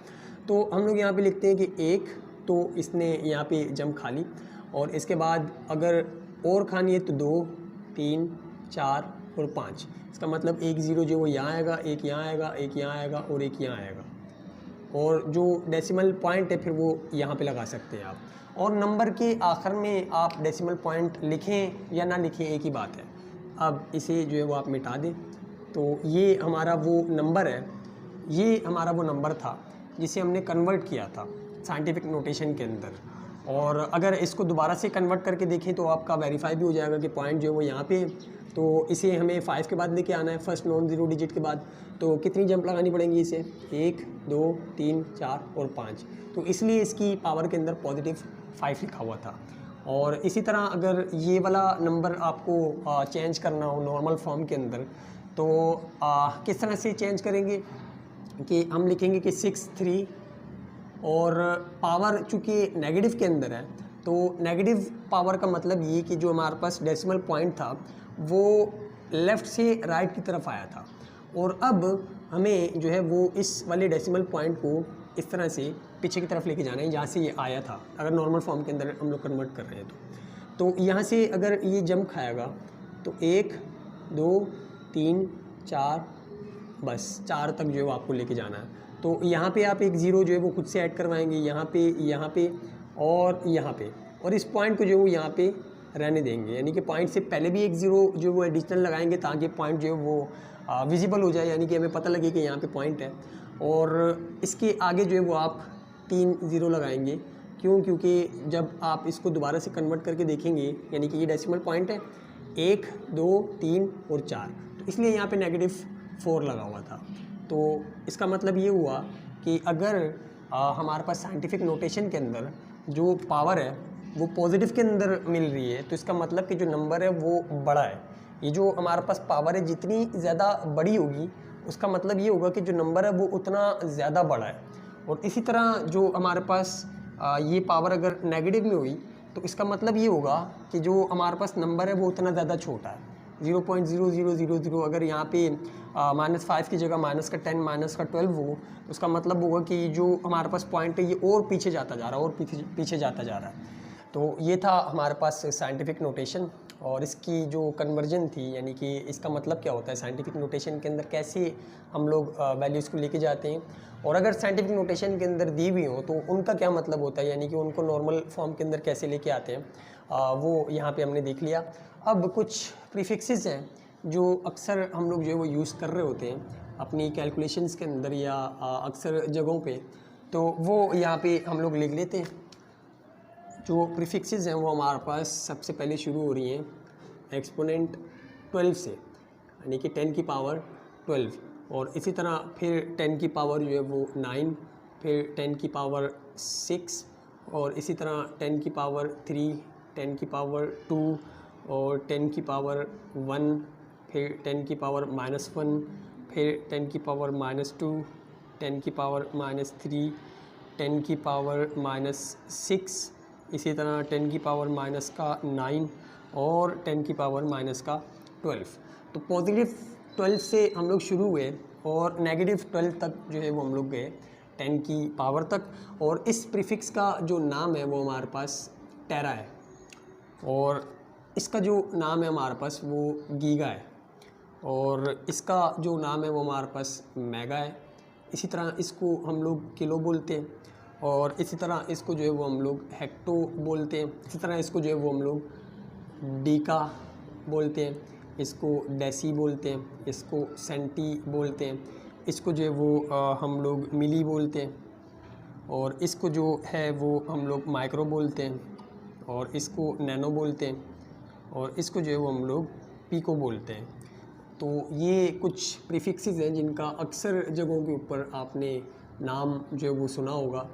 Speaker 1: तो हम लोग यहाँ पे लिखते हैं कि 1, तो इसने यहाँ पे जंप खा ली, और इसके बाद अगर और खानी है तो 2, 3, 4 और 5। इसका मतलब 1 0 जो वो यहाँ आएगा, एक यहाँ आएगा, एक यहाँ आएगा और एक यहाँ आएगा। और जो डेसिमल पॉइंट है फिर वो यहाँ पे लगा सकते हैं आप। और नंबर के आखिर में आप डेसिमल पॉइंट लिखें या ना लिखें एक ही बात है। अब इसे जो है वो आप मिटा दें। तो ये हमारा वो नंबर है, ये हमारा वो नंबर था जिसे हमने कन्वर्ट किया था साइंटिफिक नोटेशन के अंदर। और अगर इसको दोबारा से कन्वर्ट करके देखें तो आपका वेरीफाई भी हो जाएगा कि पॉइंट जो है वो यहाँ पे। तो इसे हमें 5 के बाद लेके आना है, फर्स्ट नॉन ज़ीरो डिजिट के बाद। तो कितनी जंप लगानी पड़ेंगी इसे? 1, 2, 3, 4 और 5। तो इसलिए इसकी पावर के अंदर +5 लिखा हुआ था। और इसी तरह अगर ये वाला नंबर आपको चेंज करना हो नॉर्मल फॉर्म के अंदर, तो किस तरह से चेंज करेंगे कि हम लिखेंगे कि 6, 3 और पावर चूँकि नेगेटिव के अंदर है तो नेगेटिव पावर का मतलब ये कि जो हमारे पास डेसिमल पॉइंट था वो लेफ़्ट से राइट की तरफ आया था, और अब हमें जो है वो इस वाले डेसिमल पॉइंट को इस तरह से पीछे की तरफ लेके जाना है जहाँ से ये आया था। अगर नॉर्मल फॉर्म के अंदर हम लोग कन्वर्ट कर रहे हैं तो यहाँ से अगर ये जंप खाएगा तो 1, 2, 3, 4, बस 4 तक जो है वो आपको लेके जाना है। तो यहाँ पे आप एक ज़ीरो जो है वो खुद से ऐड करवाएंगे, यहाँ पे और यहाँ पे, और इस पॉइंट को जो है वो यहाँ पे रहने देंगे, यानी कि पॉइंट से पहले भी एक ज़ीरो जो वो एडिशनल लगाएंगे ताकि पॉइंट जो है वो विजिबल हो जाए, यानी कि हमें पता लगे कि यहाँ पे पॉइंट है। और इसके आगे जो है वो आप 3 ज़ीरो लगाएंगे। क्यों? क्योंकि जब आप इसको दोबारा से कन्वर्ट करके देखेंगे, यानी कि ये डेसिमल पॉइंट है 1, 2, 3 और 4, तो इसलिए यहाँ पे -4 लगा हुआ था। तो इसका मतलब ये हुआ कि अगर हमारे पास साइंटिफिक नोटेशन के अंदर जो पावर है वो पॉजिटिव के अंदर मिल रही है, तो इसका मतलब कि जो नंबर है वो बड़ा है। ये जो हमारे पास पावर है जितनी ज़्यादा बड़ी होगी उसका मतलब ये होगा कि जो नंबर है वो उतना ज़्यादा बड़ा है। और इसी तरह जो हमारे पास ये पावर अगर नेगेटिव में हुई तो इसका मतलब ये होगा कि जो हमारे पास नंबर है वो उतना ज़्यादा छोटा है, 0.0000। अगर यहाँ पे -5 की जगह -10, -12 हो, उसका मतलब होगा कि जो हमारे पास पॉइंट है ये और पीछे जाता जा रहा है, और पीछे जाता जा रहा है। तो ये था हमारे पास साइंटिफिक नोटेशन, और इसकी जो कन्वर्जन थी, यानी कि इसका मतलब क्या होता है साइंटिफिक नोटेशन के अंदर, कैसे हम लोग वैल्यूज़ को लेके जाते हैं, और अगर साइंटिफिक नोटेशन के अंदर दी हुई हो तो उनका क्या मतलब होता है, यानी कि उनको नॉर्मल फॉर्म के अंदर कैसे लेके आते हैं, वो यहाँ पे हमने देख लिया। अब कुछ प्रीफिक्सेस हैं जो अक्सर हम लोग जो है वो यूज़ कर रहे होते हैं अपनी कैलकुलेशंस के अंदर या अक्सर जगहों पे, तो वो यहाँ पे हम लोग लिख लेते हैं। जो प्रीफिक्सेस हैं वो हमारे पास सबसे पहले शुरू हो रही हैं एक्सपोनेंट 12 से, यानी कि 10 की पावर 12, और इसी तरह फिर 10 की पावर जो है वो 9, फिर 10 की पावर 6, और इसी तरह 10 की पावर 3, 10 की पावर 2 और 10 की पावर 1, फिर 10 की पावर -1, फिर 10 की पावर -2, 10 की पावर -3, 10 की पावर -6, इसी तरह 10 की पावर -9 और 10 की पावर -12। तो पॉजिटिव 12 से हम लोग शुरू हुए और नेगेटिव 12 तक जो है वो हम लोग गए 10 की पावर तक। और इस प्रीफिक्स का जो नाम है वो हमारे पास टेरा है, और इसका जो नाम है हमारे पास वो गीगा है, और इसका जो नाम है वो हमारे पास मेगा है। इसी तरह इसको हम लोग किलो बोलते हैं, और इसी तरह इसको जो है वो हम लोग हेक्टो बोलते हैं। इसी तरह इसको जो है वो हम लोग डीका बोलते हैं। इसको डेसी बोलते हैं, इसको सेंटी बोलते हैं, इसको जो है वो हम लोग मिली बोलते हैं, और इसको जो है वो हम लोग माइक्रो बोलते हैं, और इसको नैनो बोलते हैं, और इसको जो है वो हम लोग पीको बोलते हैं। तो ये कुछ प्रीफिक्सेस हैं जिनका अक्सर जगहों के ऊपर आपने नाम जो है वो सुना होगा,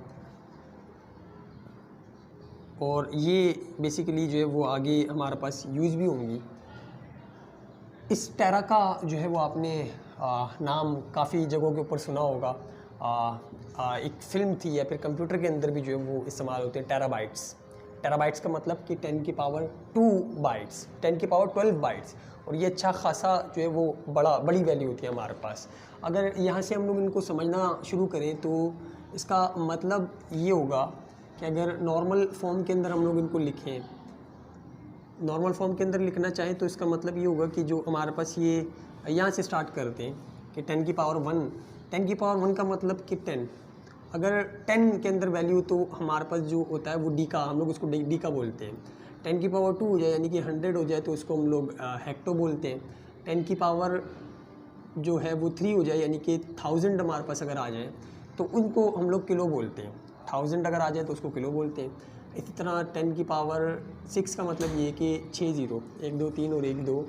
Speaker 1: और ये बेसिकली जो है वो आगे हमारे पास यूज़ भी होंगी। इस टेरा का जो है वो आपने नाम काफ़ी जगहों के ऊपर सुना होगा। एक फ़िल्म थी या फिर कंप्यूटर के अंदर भी जो है वो इस्तेमाल होते हैं टेराबाइट्स। टेराबाइट्स का मतलब कि 10 की पावर 2 बाइट्स, 10 की पावर 12 बाइट्स, और ये अच्छा खासा जो है वो बड़ी वैल्यू होती है हमारे पास। अगर यहाँ से हम लोग इनको समझना शुरू करें तो इसका मतलब ये होगा कि अगर नॉर्मल फॉर्म के अंदर हम लोग इनको लिखें, नॉर्मल फॉर्म के अंदर लिखना चाहें तो इसका मतलब ये होगा कि जो हमारे पास ये यहाँ से स्टार्ट करते हैं कि 10 की पावर 1, 10 की पावर 1 का मतलब कि 10, अगर 10 के अंदर वैल्यू तो हमारे पास जो होता है वो डी का, हम लोग उसको डी का बोलते हैं। 10 की पावर 2 हो जाए यानी कि 100 हो जाए तो उसको हम लोग हेक्टो बोलते हैं। 10 की पावर जो है वो 3 हो जाए यानी कि 1000 हमारे पास अगर आ जाए तो उनको हम लोग किलो बोलते हैं। 1000 अगर आ जाए तो उसको किलो बोलते हैं। इसी तरह 10 की पावर 6 का मतलब ये कि 6 ज़ीरो, 1 2 3 और 1 2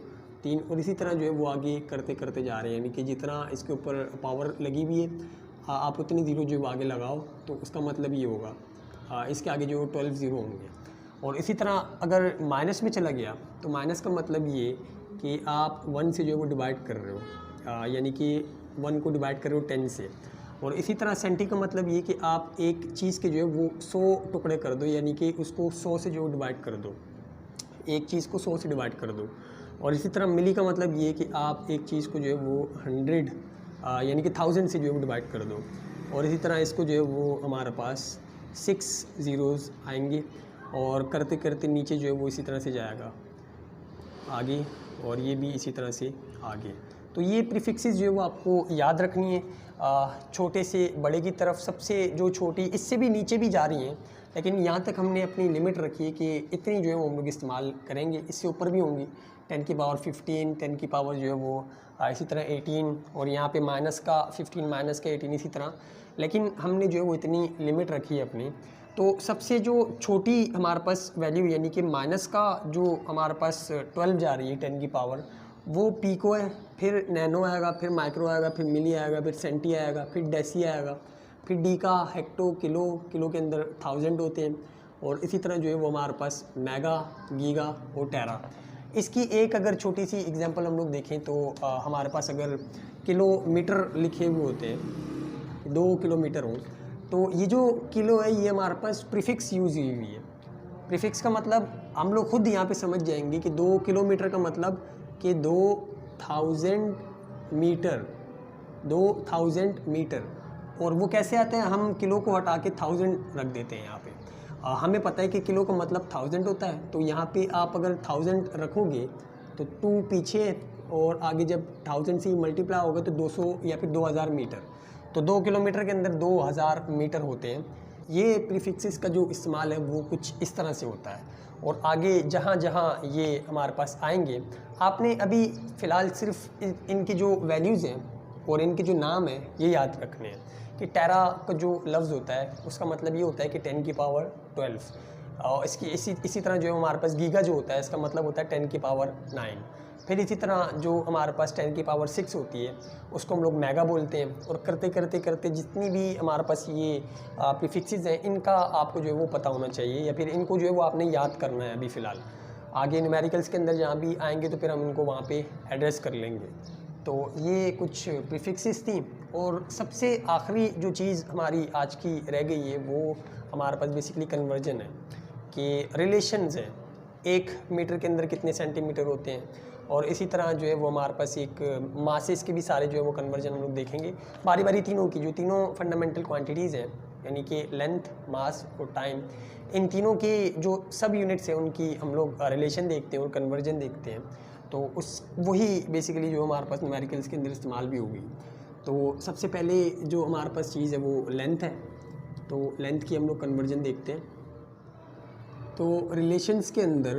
Speaker 1: 3, और इसी तरह जो है वो आगे करते करते जा रहे हैं, यानी कि जितना इसके ऊपर पावर लगी हुई है आप उतनी ज़ीरो जो आगे लगाओ तो उसका मतलब ये होगा इसके आगे जो 12 ज़ीरो होंगे। और इसी तरह अगर माइनस में चला गया तो माइनस का मतलब ये कि आप 1 से जो है वो डिवाइड कर रहे हो, यानी कि 1 को डिवाइड कर रहे हो 10 से। और इसी तरह सेंटी का मतलब ये कि आप एक चीज़ के जो है वो 100 टुकड़े कर दो, यानी कि उसको 100 से जो डिवाइड कर दो, एक चीज़ को 100 से डिवाइड कर दो। और इसी तरह मिली का मतलब ये कि आप एक चीज़ को जो है वो 100 यानी कि 1000 से जो है वो डिवाइड कर दो। और इसी तरह इसको जो है वो हमारे पास 6 ज़ीरोज़ आएंगे, और करते करते नीचे जो है वो इसी तरह से जाएगा आगे, और ये भी इसी तरह से आगे। तो ये प्रीफिक्सेस जो है वो आपको याद रखनी है, छोटे से बड़े की तरफ, सबसे जो छोटी इससे भी नीचे भी जा रही हैं, लेकिन यहाँ तक हमने अपनी लिमिट रखी है कि इतनी जो है वो हम लोग इस्तेमाल करेंगे, इससे ऊपर भी होंगी। 10 की पावर 15, 10 की पावर जो है वो इसी तरह 18, और यहाँ पे माइनस का 15 माइनस का 18 इसी तरह, लेकिन हमने जो है वो इतनी लिमिट रखी है अपनी। तो सबसे जो छोटी हमारे पास वैल्यू यानी कि माइनस का जो हमारे पास 12 जा रही है 10 की पावर, वो पीको है, फिर नैनो आएगा, फिर माइक्रो आएगा, फिर मिली आएगा, फिर सेंटी आएगा, फिर डेसी आएगा, फिर डी का हेक्टो, किलो, किलो के अंदर 1000 होते हैं, और इसी तरह जो है वो हमारे पास मेगा, गीगा और टेरा। इसकी एक अगर छोटी सी एग्जांपल हम लोग देखें तो हमारे पास अगर किलोमीटर लिखे हुए होते हैं, 2 किलोमीटर हो, तो ये जो किलो है ये हमारे पास प्रीफिक्स यूज़ हुई है। प्रीफिक्स का मतलब हम लोग खुद यहाँ पे समझ जाएंगे कि 2 किलोमीटर का मतलब कि 2000 मीटर, 2000 मीटर। और वो कैसे आते हैं, हम किलो को हटा के 1000 रख देते हैं यहाँ पे। हमें पता है कि किलो का मतलब 1000 होता है, तो यहाँ पे आप अगर 1000 रखोगे तो 2 पीछे, और आगे जब 1000 से मल्टीप्लाई होगा तो 200 या फिर 2000 मीटर। तो 2 किलोमीटर के अंदर 2000 मीटर होते हैं। ये प्रीफिक्सेस का जो इस्तेमाल है वो कुछ इस तरह से होता है। और आगे जहाँ जहाँ ये हमारे पास आएंगे, आपने अभी फ़िलहाल सिर्फ इनकी जो वैल्यूज़ हैं और इनके जो नाम हैं ये याद रखने हैं। कि टेरा का जो लफ्ज़ होता है उसका मतलब ये होता है कि 10 की पावर 12, और इसकी इसी तरह जो हमारे पास गीगा जो होता है इसका मतलब होता है 10 की पावर 9। फिर इसी तरह जो हमारे पास 10 की पावर 6 होती है उसको हम लोग मेगा बोलते हैं। और करते करते करते जितनी भी हमारे पास ये प्रीफिक्सेस हैं इनका आपको जो है वो पता होना चाहिए, या फिर इनको जो है वो आपने याद करना है अभी फ़िलहाल। आगे न्यूमेरिकल्स के अंदर जहाँ भी आएंगे तो फिर हम इनको वहाँ पे एड्रेस कर लेंगे। तो ये कुछ प्रीफिक्सेस थी। और सबसे आखिरी जो चीज़ हमारी आज की रह गई है वो हमारे पास बेसिकली कन्वर्जन है, कि रिलेशंस है 1 मीटर के अंदर कितने सेंटीमीटर होते हैं। और इसी तरह जो है वो हमारे पास एक मासेस के भी सारे जो है वो कन्वर्जन हम लोग देखेंगे बारी बारी तीनों की, जो तीनों फंडामेंटल क्वांटिटीज़ हैं, यानी कि लेंथ, मास और टाइम, इन तीनों की जो सब यूनिट्स हैं उनकी हम लोग रिलेशन देखते हैं और कन्वर्जन देखते हैं। तो उस वही बेसिकली जो हमारे पास न्यूमेरिकल्स के अंदर इस्तेमाल भी होगी। तो सबसे पहले जो हमारे पास चीज़ है वो लेंथ है, तो लेंथ की हम लोग कन्वर्जन देखते हैं। तो रिलेशंस के अंदर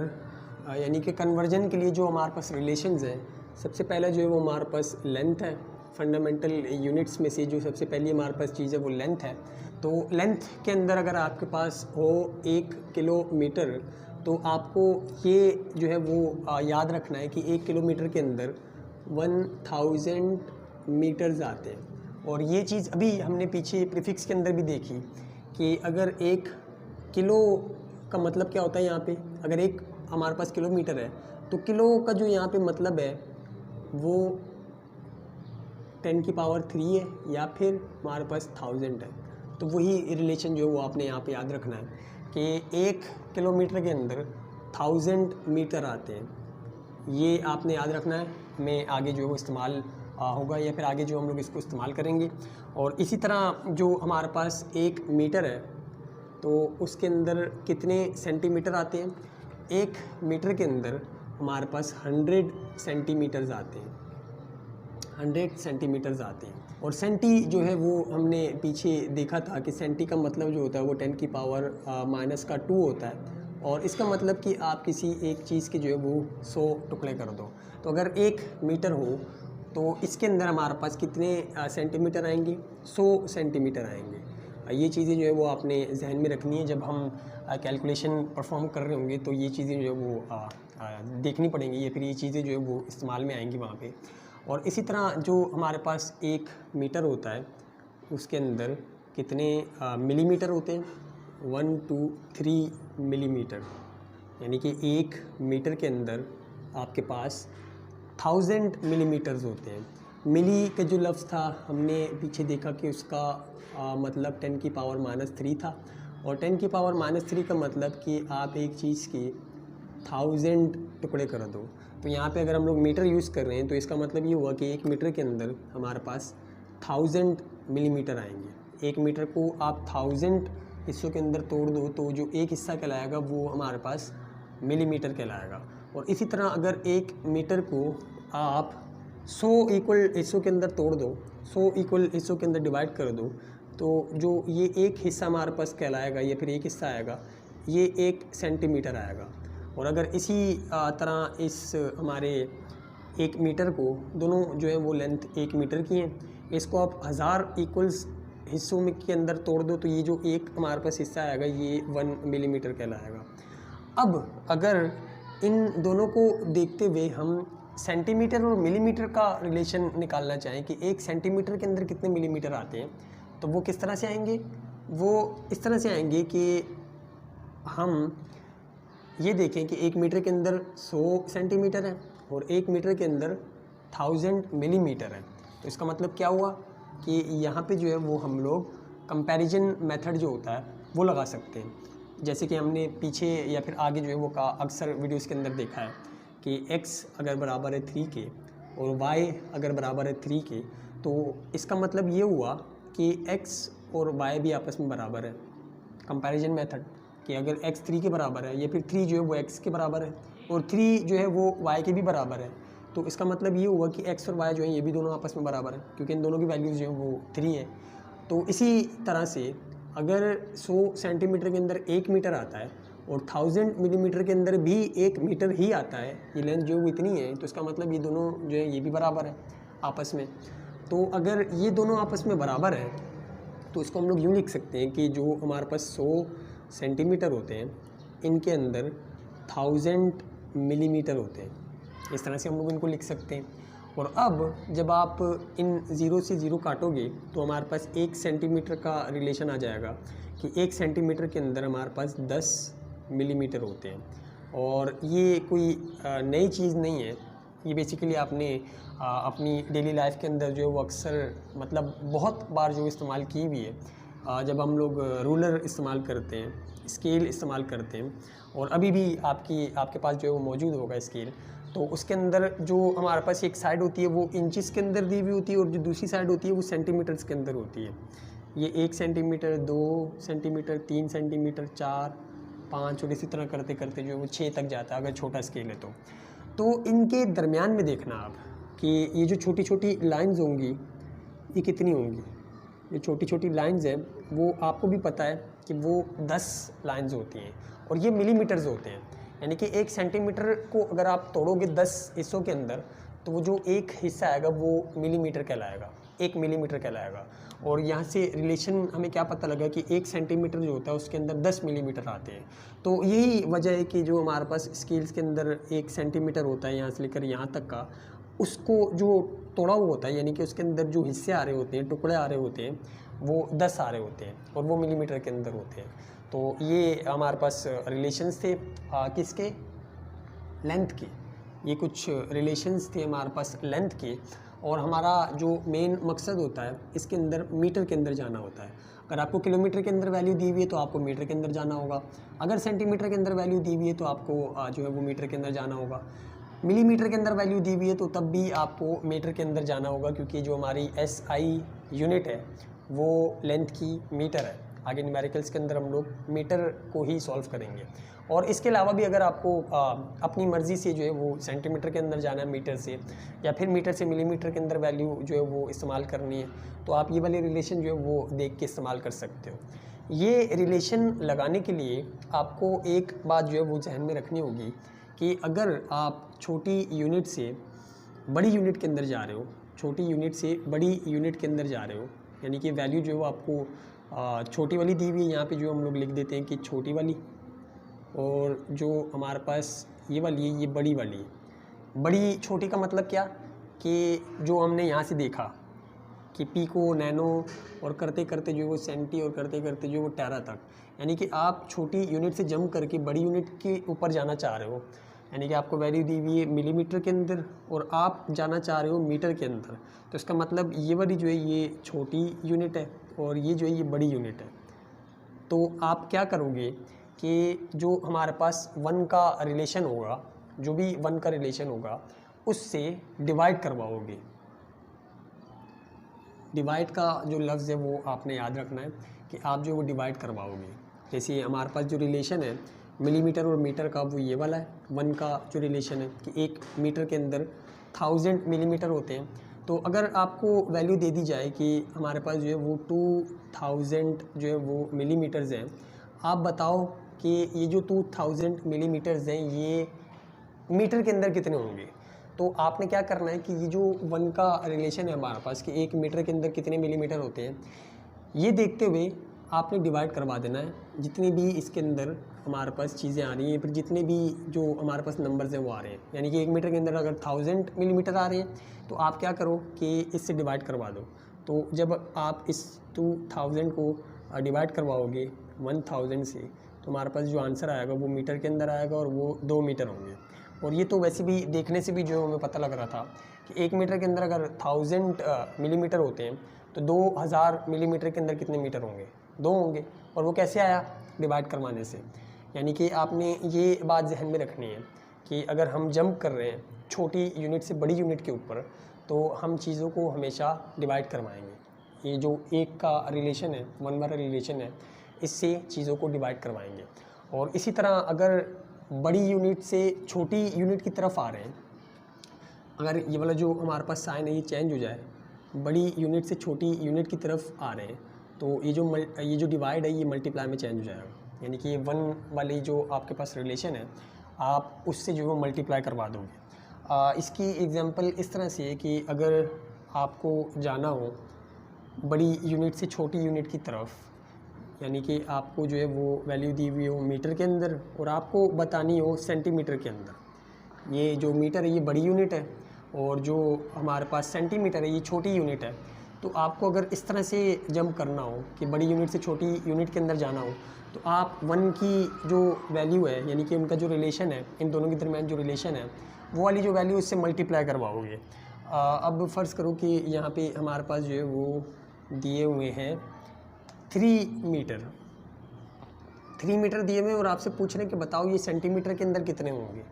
Speaker 1: यानी कि कन्वर्जन के लिए जो हमारे पास रिलेशंस हैं, सबसे पहला जो है वो हमारे पास लेंथ है। फंडामेंटल यूनिट्स में से जो सबसे पहली हमारे पास चीज़ है वो लेंथ है। तो लेंथ के अंदर अगर आपके पास हो 1 किलोमीटर, तो आपको ये जो है वो याद रखना है कि 1 किलोमीटर के अंदर 1000 मीटर्स आते हैं। और ये चीज़ अभी हमने पीछे प्रीफिक्स के अंदर भी देखी कि अगर 1 किलो का मतलब क्या होता है यहाँ पे, अगर एक हमारे पास किलोमीटर है तो किलो का जो यहाँ पे मतलब है वो 10 की पावर 3 है या फिर हमारे पास 1000 है। तो वही रिलेशन जो है वो आपने यहाँ पे याद रखना है कि 1 किलोमीटर के अंदर 1000 मीटर आते हैं। ये आपने याद रखना है, हमें आगे जो है वो इस्तेमाल होगा या फिर आगे जो हम लोग इसको इस्तेमाल करेंगे। और इसी तरह जो हमारे पास 1 मीटर है तो उसके अंदर कितने सेंटीमीटर आते हैं। 1 मीटर के अंदर हमारे पास 100 सेंटीमीटर्स आते हैं, 100 सेंटीमीटर्स आते हैं। और सेंटी जो है वो हमने पीछे देखा था कि सेंटी का मतलब जो होता है वो 10 की पावर -2 होता है। और इसका मतलब कि आप किसी एक चीज़ के जो है वो 100 टुकड़े कर दो। तो अगर 1 मीटर हो तो इसके अंदर हमारे पास कितने सेंटीमीटर आएंगे, 100 सेंटीमीटर आएंगे। ये चीज़ें जो है वो आपने जहन में रखनी है। जब हम कैलकुलेशन परफॉर्म कर रहे होंगे तो ये चीज़ें जो है वो देखनी पड़ेंगी या फिर ये चीज़ें जो है वो इस्तेमाल में आएंगी वहाँ पे। और इसी तरह जो हमारे पास 1 मीटर होता है उसके अंदर कितने मिलीमीटर होते हैं, 1 2 3 मिलीमीटर। यानी कि 1 मीटर के अंदर आपके पास 1000 मिलीमीटर्स होते हैं। मिली का जो लफ्ज़ था हमने पीछे देखा कि उसका मतलब 10 की पावर -3 था। और 10 की पावर -3 का मतलब कि आप एक चीज़ के 1000 टुकड़े कर दो। तो यहाँ पे अगर हम लोग मीटर यूज़ कर रहे हैं तो इसका मतलब ये हुआ कि 1 मीटर के अंदर हमारे पास 1000 मिलीमीटर आएंगे। 1 मीटर को आप 1000 हिस्सों के अंदर तोड़ दो तो जो एक हिस्सा कहलाएगा वो हमारे पास मिलीमीटर कहलाएगा। और इसी तरह अगर 1 मीटर को आप 100 इक्वल हिस्सों के अंदर तोड़ दो, 100 इक्वल हिस्सों के अंदर डिवाइड कर दो, तो जो ये एक हिस्सा हमारे पास कहलाएगा या फिर एक हिस्सा आएगा ये 1 सेंटीमीटर आएगा। और अगर इसी तरह इस हमारे 1 मीटर को दोनों जो है वो लेंथ 1 मीटर की हैं, इसको आप 1000 इक्वल्स हिस्सों में के अंदर तोड़ दो तो ये जो एक हमारे पास हिस्सा आएगा ये 1 मिलीमीटर कहलाएगा। अब अगर इन दोनों को देखते हुए हम सेंटीमीटर और मिलीमीटर का रिलेशन निकालना चाहें कि 1 सेंटीमीटर के अंदर कितने मिलीमीटर आते हैं, तो वो किस तरह से आएंगे, वो इस तरह से आएंगे कि हम ये देखें कि 1 मीटर के अंदर 100 सेंटीमीटर है और 1 मीटर के अंदर 1000 मिलीमीटर है। तो इसका मतलब क्या हुआ कि यहाँ पे जो है वो हम लोग कंपैरिजन मेथड जो होता है वो लगा सकते हैं। जैसे कि हमने पीछे या फिर आगे जो है वो का अक्सर वीडियोस के अंदर देखा है कि x अगर बराबर है 3 के और y अगर बराबर है 3 के, तो इसका मतलब ये हुआ कि x और y भी आपस में बराबर है। कंपैरिजन मेथड कि अगर x 3 के बराबर है या फिर 3 जो है वो x के बराबर है और 3 जो है वो y के भी बराबर है, तो इसका मतलब ये हुआ कि x और y जो है ये भी दोनों आपस में बराबर है क्योंकि इन दोनों की वैल्यूज़ जो है वो 3 है। तो इसी तरह से अगर 100 सेंटीमीटर के अंदर 1 मीटर आता है और 1000 मिलीमीटर के अंदर भी 1 मीटर ही आता है, ये लेंथ जो है वो इतनी है, तो इसका मतलब ये दोनों जो है ये भी बराबर है आपस में। तो अगर ये दोनों आपस में बराबर है तो इसको हम लोग यूँ लिख सकते हैं कि जो हमारे पास 100 सेंटीमीटर होते हैं इनके अंदर 1000 मिलीमीटर होते हैं। इस तरह से हम लोग इनको लिख सकते हैं। और अब जब आप इन 0 से 0 काटोगे तो हमारे पास 1 सेंटीमीटर का रिलेशन आ जाएगा कि 1 सेंटीमीटर के अंदर हमारे पास 10 मिलीमीटर होते हैं। और ये कोई नई चीज़ नहीं है, ये बेसिकली आपने अपनी डेली लाइफ के अंदर जो है वो अक्सर मतलब बहुत बार जो इस्तेमाल की हुई है। जब हम लोग रूलर इस्तेमाल करते हैं, स्केल इस्तेमाल करते हैं, और अभी भी आपके पास जो है वो मौजूद होगा स्केल, तो उसके अंदर जो हमारे पास एक साइड होती है वो इंचेस के अंदर दी हुई होती है और जो दूसरी साइड होती है वो सेंटीमीटर्स के अंदर होती है। ये 1 सेंटीमीटर, 2 सेंटीमीटर, 3 सेंटीमीटर, 4, 5 और इसी तरह करते करते जो है वो 6 तक जाता है अगर छोटा स्केल है तो इनके दरमियान में देखना आप कि ये जो छोटी छोटी लाइंस होंगी ये कितनी होंगी। ये छोटी छोटी लाइंस हैं वो आपको भी पता है कि वो 10 लाइंस होती हैं और ये मिलीमीटर्स होते हैं। यानी कि 1 सेंटीमीटर को अगर आप तोड़ोगे 10 हिस्सों के अंदर, तो वो जो एक हिस्सा आएगा वो मिलीमीटर कहलाएगा, 1 मिलीमीटर कहलाएगा। और यहाँ से रिलेशन हमें क्या पता लगा कि 1 सेंटीमीटर जो होता है उसके अंदर 10 मिलीमीटर आते हैं। तो यही वजह है कि जो हमारे पास स्केल्स के अंदर 1 सेंटीमीटर होता है यहाँ से लेकर यहाँ तक का, उसको जो तोड़ा हुआ होता है, यानी कि उसके अंदर जो हिस्से आ रहे होते हैं, टुकड़े आ रहे होते हैं, वो 10 आ रहे होते हैं और वो मिलीमीटर के अंदर होते हैं। तो ये हमारे पास रिलेशंस थे किसके, लेंथ के। ये कुछ रिलेशंस थे हमारे पास लेंथ के। और हमारा जो मेन मकसद होता है इसके अंदर मीटर के अंदर जाना होता है। अगर आपको किलोमीटर के अंदर वैल्यू दी हुई है तो आपको मीटर के अंदर जाना होगा, अगर सेंटीमीटर के अंदर वैल्यू दी हुई है तो आपको जो है वो मीटर के अंदर जाना होगा, मिलीमीटर के अंदर वैल्यू दी हुई है तो तब भी आपको मीटर के अंदर जाना होगा, क्योंकि जो हमारी SI यूनिट है वो लेंथ की मीटर है। आगे न्यूमेरिकल्स के अंदर हम लोग मीटर को ही सॉल्व करेंगे। और इसके अलावा भी अगर आपको अपनी मर्ज़ी से जो है वो सेंटीमीटर के अंदर जाना है मीटर से, या फिर मीटर से मिलीमीटर के अंदर वैल्यू जो है वो इस्तेमाल करनी है, तो आप ये वाले रिलेशन जो है वो देख के इस्तेमाल कर सकते हो। ये रिलेशन लगाने के लिए आपको एक बात जो है वो जहन में रखनी होगी कि अगर आप छोटी यूनिट से बड़ी यूनिट के अंदर जा रहे हो, छोटी यूनिट से बड़ी यूनिट के अंदर जा रहे हो, यानी कि वैल्यू जो है वो आपको छोटी वाली दी हुई है, यहाँ पे जो हम लोग लिख देते हैं कि छोटी वाली, और जो हमारे पास ये वाली है ये बड़ी वाली है। बड़ी छोटी का मतलब क्या कि जो हमने यहाँ से देखा कि पिको, नैनो और करते करते जो वो सेंटी और करते करते जो वो टेरा तक, यानी कि आप छोटी यूनिट से जंप करके बड़ी यूनिट के ऊपर जाना चाह रहे हो। यानी कि आपको वैल्यू दी हुई है मिलीमीटर के अंदर और आप जाना चाह रहे हो मीटर के अंदर, तो इसका मतलब ये वाली जो है ये छोटी यूनिट है और ये जो है ये बड़ी यूनिट है। तो आप क्या करोगे कि जो हमारे पास 1 का रिलेशन होगा, जो भी 1 का रिलेशन होगा उससे डिवाइड करवाओगे। डिवाइड का जो लफ्ज़ है वो आपने याद रखना है कि आप जो वो डिवाइड करवाओगे। जैसे हमारे पास जो रिलेशन है मिलीमीटर और मीटर का, वो ये वाला है। 1 का जो रिलेशन है कि 1 मीटर के अंदर 1000 मिलीमीटर होते हैं। तो अगर आपको वैल्यू दे दी जाए कि हमारे पास जो है वो 2000 जो है वो मिलीमीटर्स हैं, आप बताओ कि ये जो 2000 मिलीमीटर्स हैं ये मीटर के अंदर कितने होंगे। तो आपने क्या करना है कि ये जो 1 का रिलेशन है हमारे पास कि 1 मीटर के अंदर कितने मिलीमीटर होते हैं, ये देखते हुए आपने डिवाइड करवा देना है। जितनी भी इसके अंदर हमारे पास चीज़ें आ रही हैं, फिर जितने भी जो हमारे पास नंबर्स हैं वो आ रहे हैं, यानी कि 1 मीटर के अंदर अगर 1000 मिलीमीटर आ रहे हैं तो आप क्या करो कि इससे डिवाइड करवा दो। तो जब आप इस 2000 को डिवाइड करवाओगे 1000 से, तो हमारे पास जो आंसर आएगा वो मीटर के अंदर आएगा और वो 2 मीटर होंगे। और ये तो वैसे भी देखने से भी जो हमें पता लग रहा था कि 1 मीटर के अंदर अगर 1000 मिलीमीटर होते हैं तो 2000 मिलीमीटर के अंदर कितने मीटर होंगे, 2 होंगे। और वो कैसे आया, डिवाइड करवाने से। यानी कि आपने ये बात जहन में रखनी है कि अगर हम जंप कर रहे हैं छोटी यूनिट से बड़ी यूनिट के ऊपर, तो हम चीज़ों को हमेशा डिवाइड करवाएंगे। ये जो 1 का रिलेशन है, 1 वाला रिलेशन है, इससे चीज़ों को डिवाइड करवाएंगे। और इसी तरह अगर बड़ी यूनिट से छोटी यूनिट की तरफ आ रहे हैं, अगर ये वाला जो हमारे पास साइन है ये चेंज हो जाए, बड़ी यूनिट से छोटी यूनिट की तरफ आ रहे हैं, तो ये जो डिवाइड है ये मल्टीप्लाई में चेंज हो जाएगा। यानी कि ये 1 वाली जो आपके पास रिलेशन है आप उससे जो है मल्टीप्लाई करवा दोगे। इसकी एग्जांपल इस तरह से है कि अगर आपको जाना हो बड़ी यूनिट से छोटी यूनिट की तरफ, यानी कि आपको जो है वो वैल्यू दी हुई हो मीटर के अंदर और आपको बतानी हो सेंटीमीटर के अंदर। ये जो मीटर है ये बड़ी यूनिट है और जो हमारे पास सेंटीमीटर है ये छोटी यूनिट है। तो आपको अगर इस तरह से जंप करना हो कि बड़ी यूनिट से छोटी यूनिट के अंदर जाना हो, तो आप 1 की जो वैल्यू है, यानी कि उनका जो रिलेशन है, इन दोनों के दरमियान जो रिलेशन है, वो वाली जो वैल्यू उससे मल्टीप्लाई करवाओगे। अब फ़र्ज़ करो कि यहाँ पे हमारे पास जो है वो दिए हुए हैं 3 मीटर। 3 मीटर दिए हुए और आपसे पूछ रहे हैं कि बताओ ये सेंटीमीटर के अंदर कितने होंगे।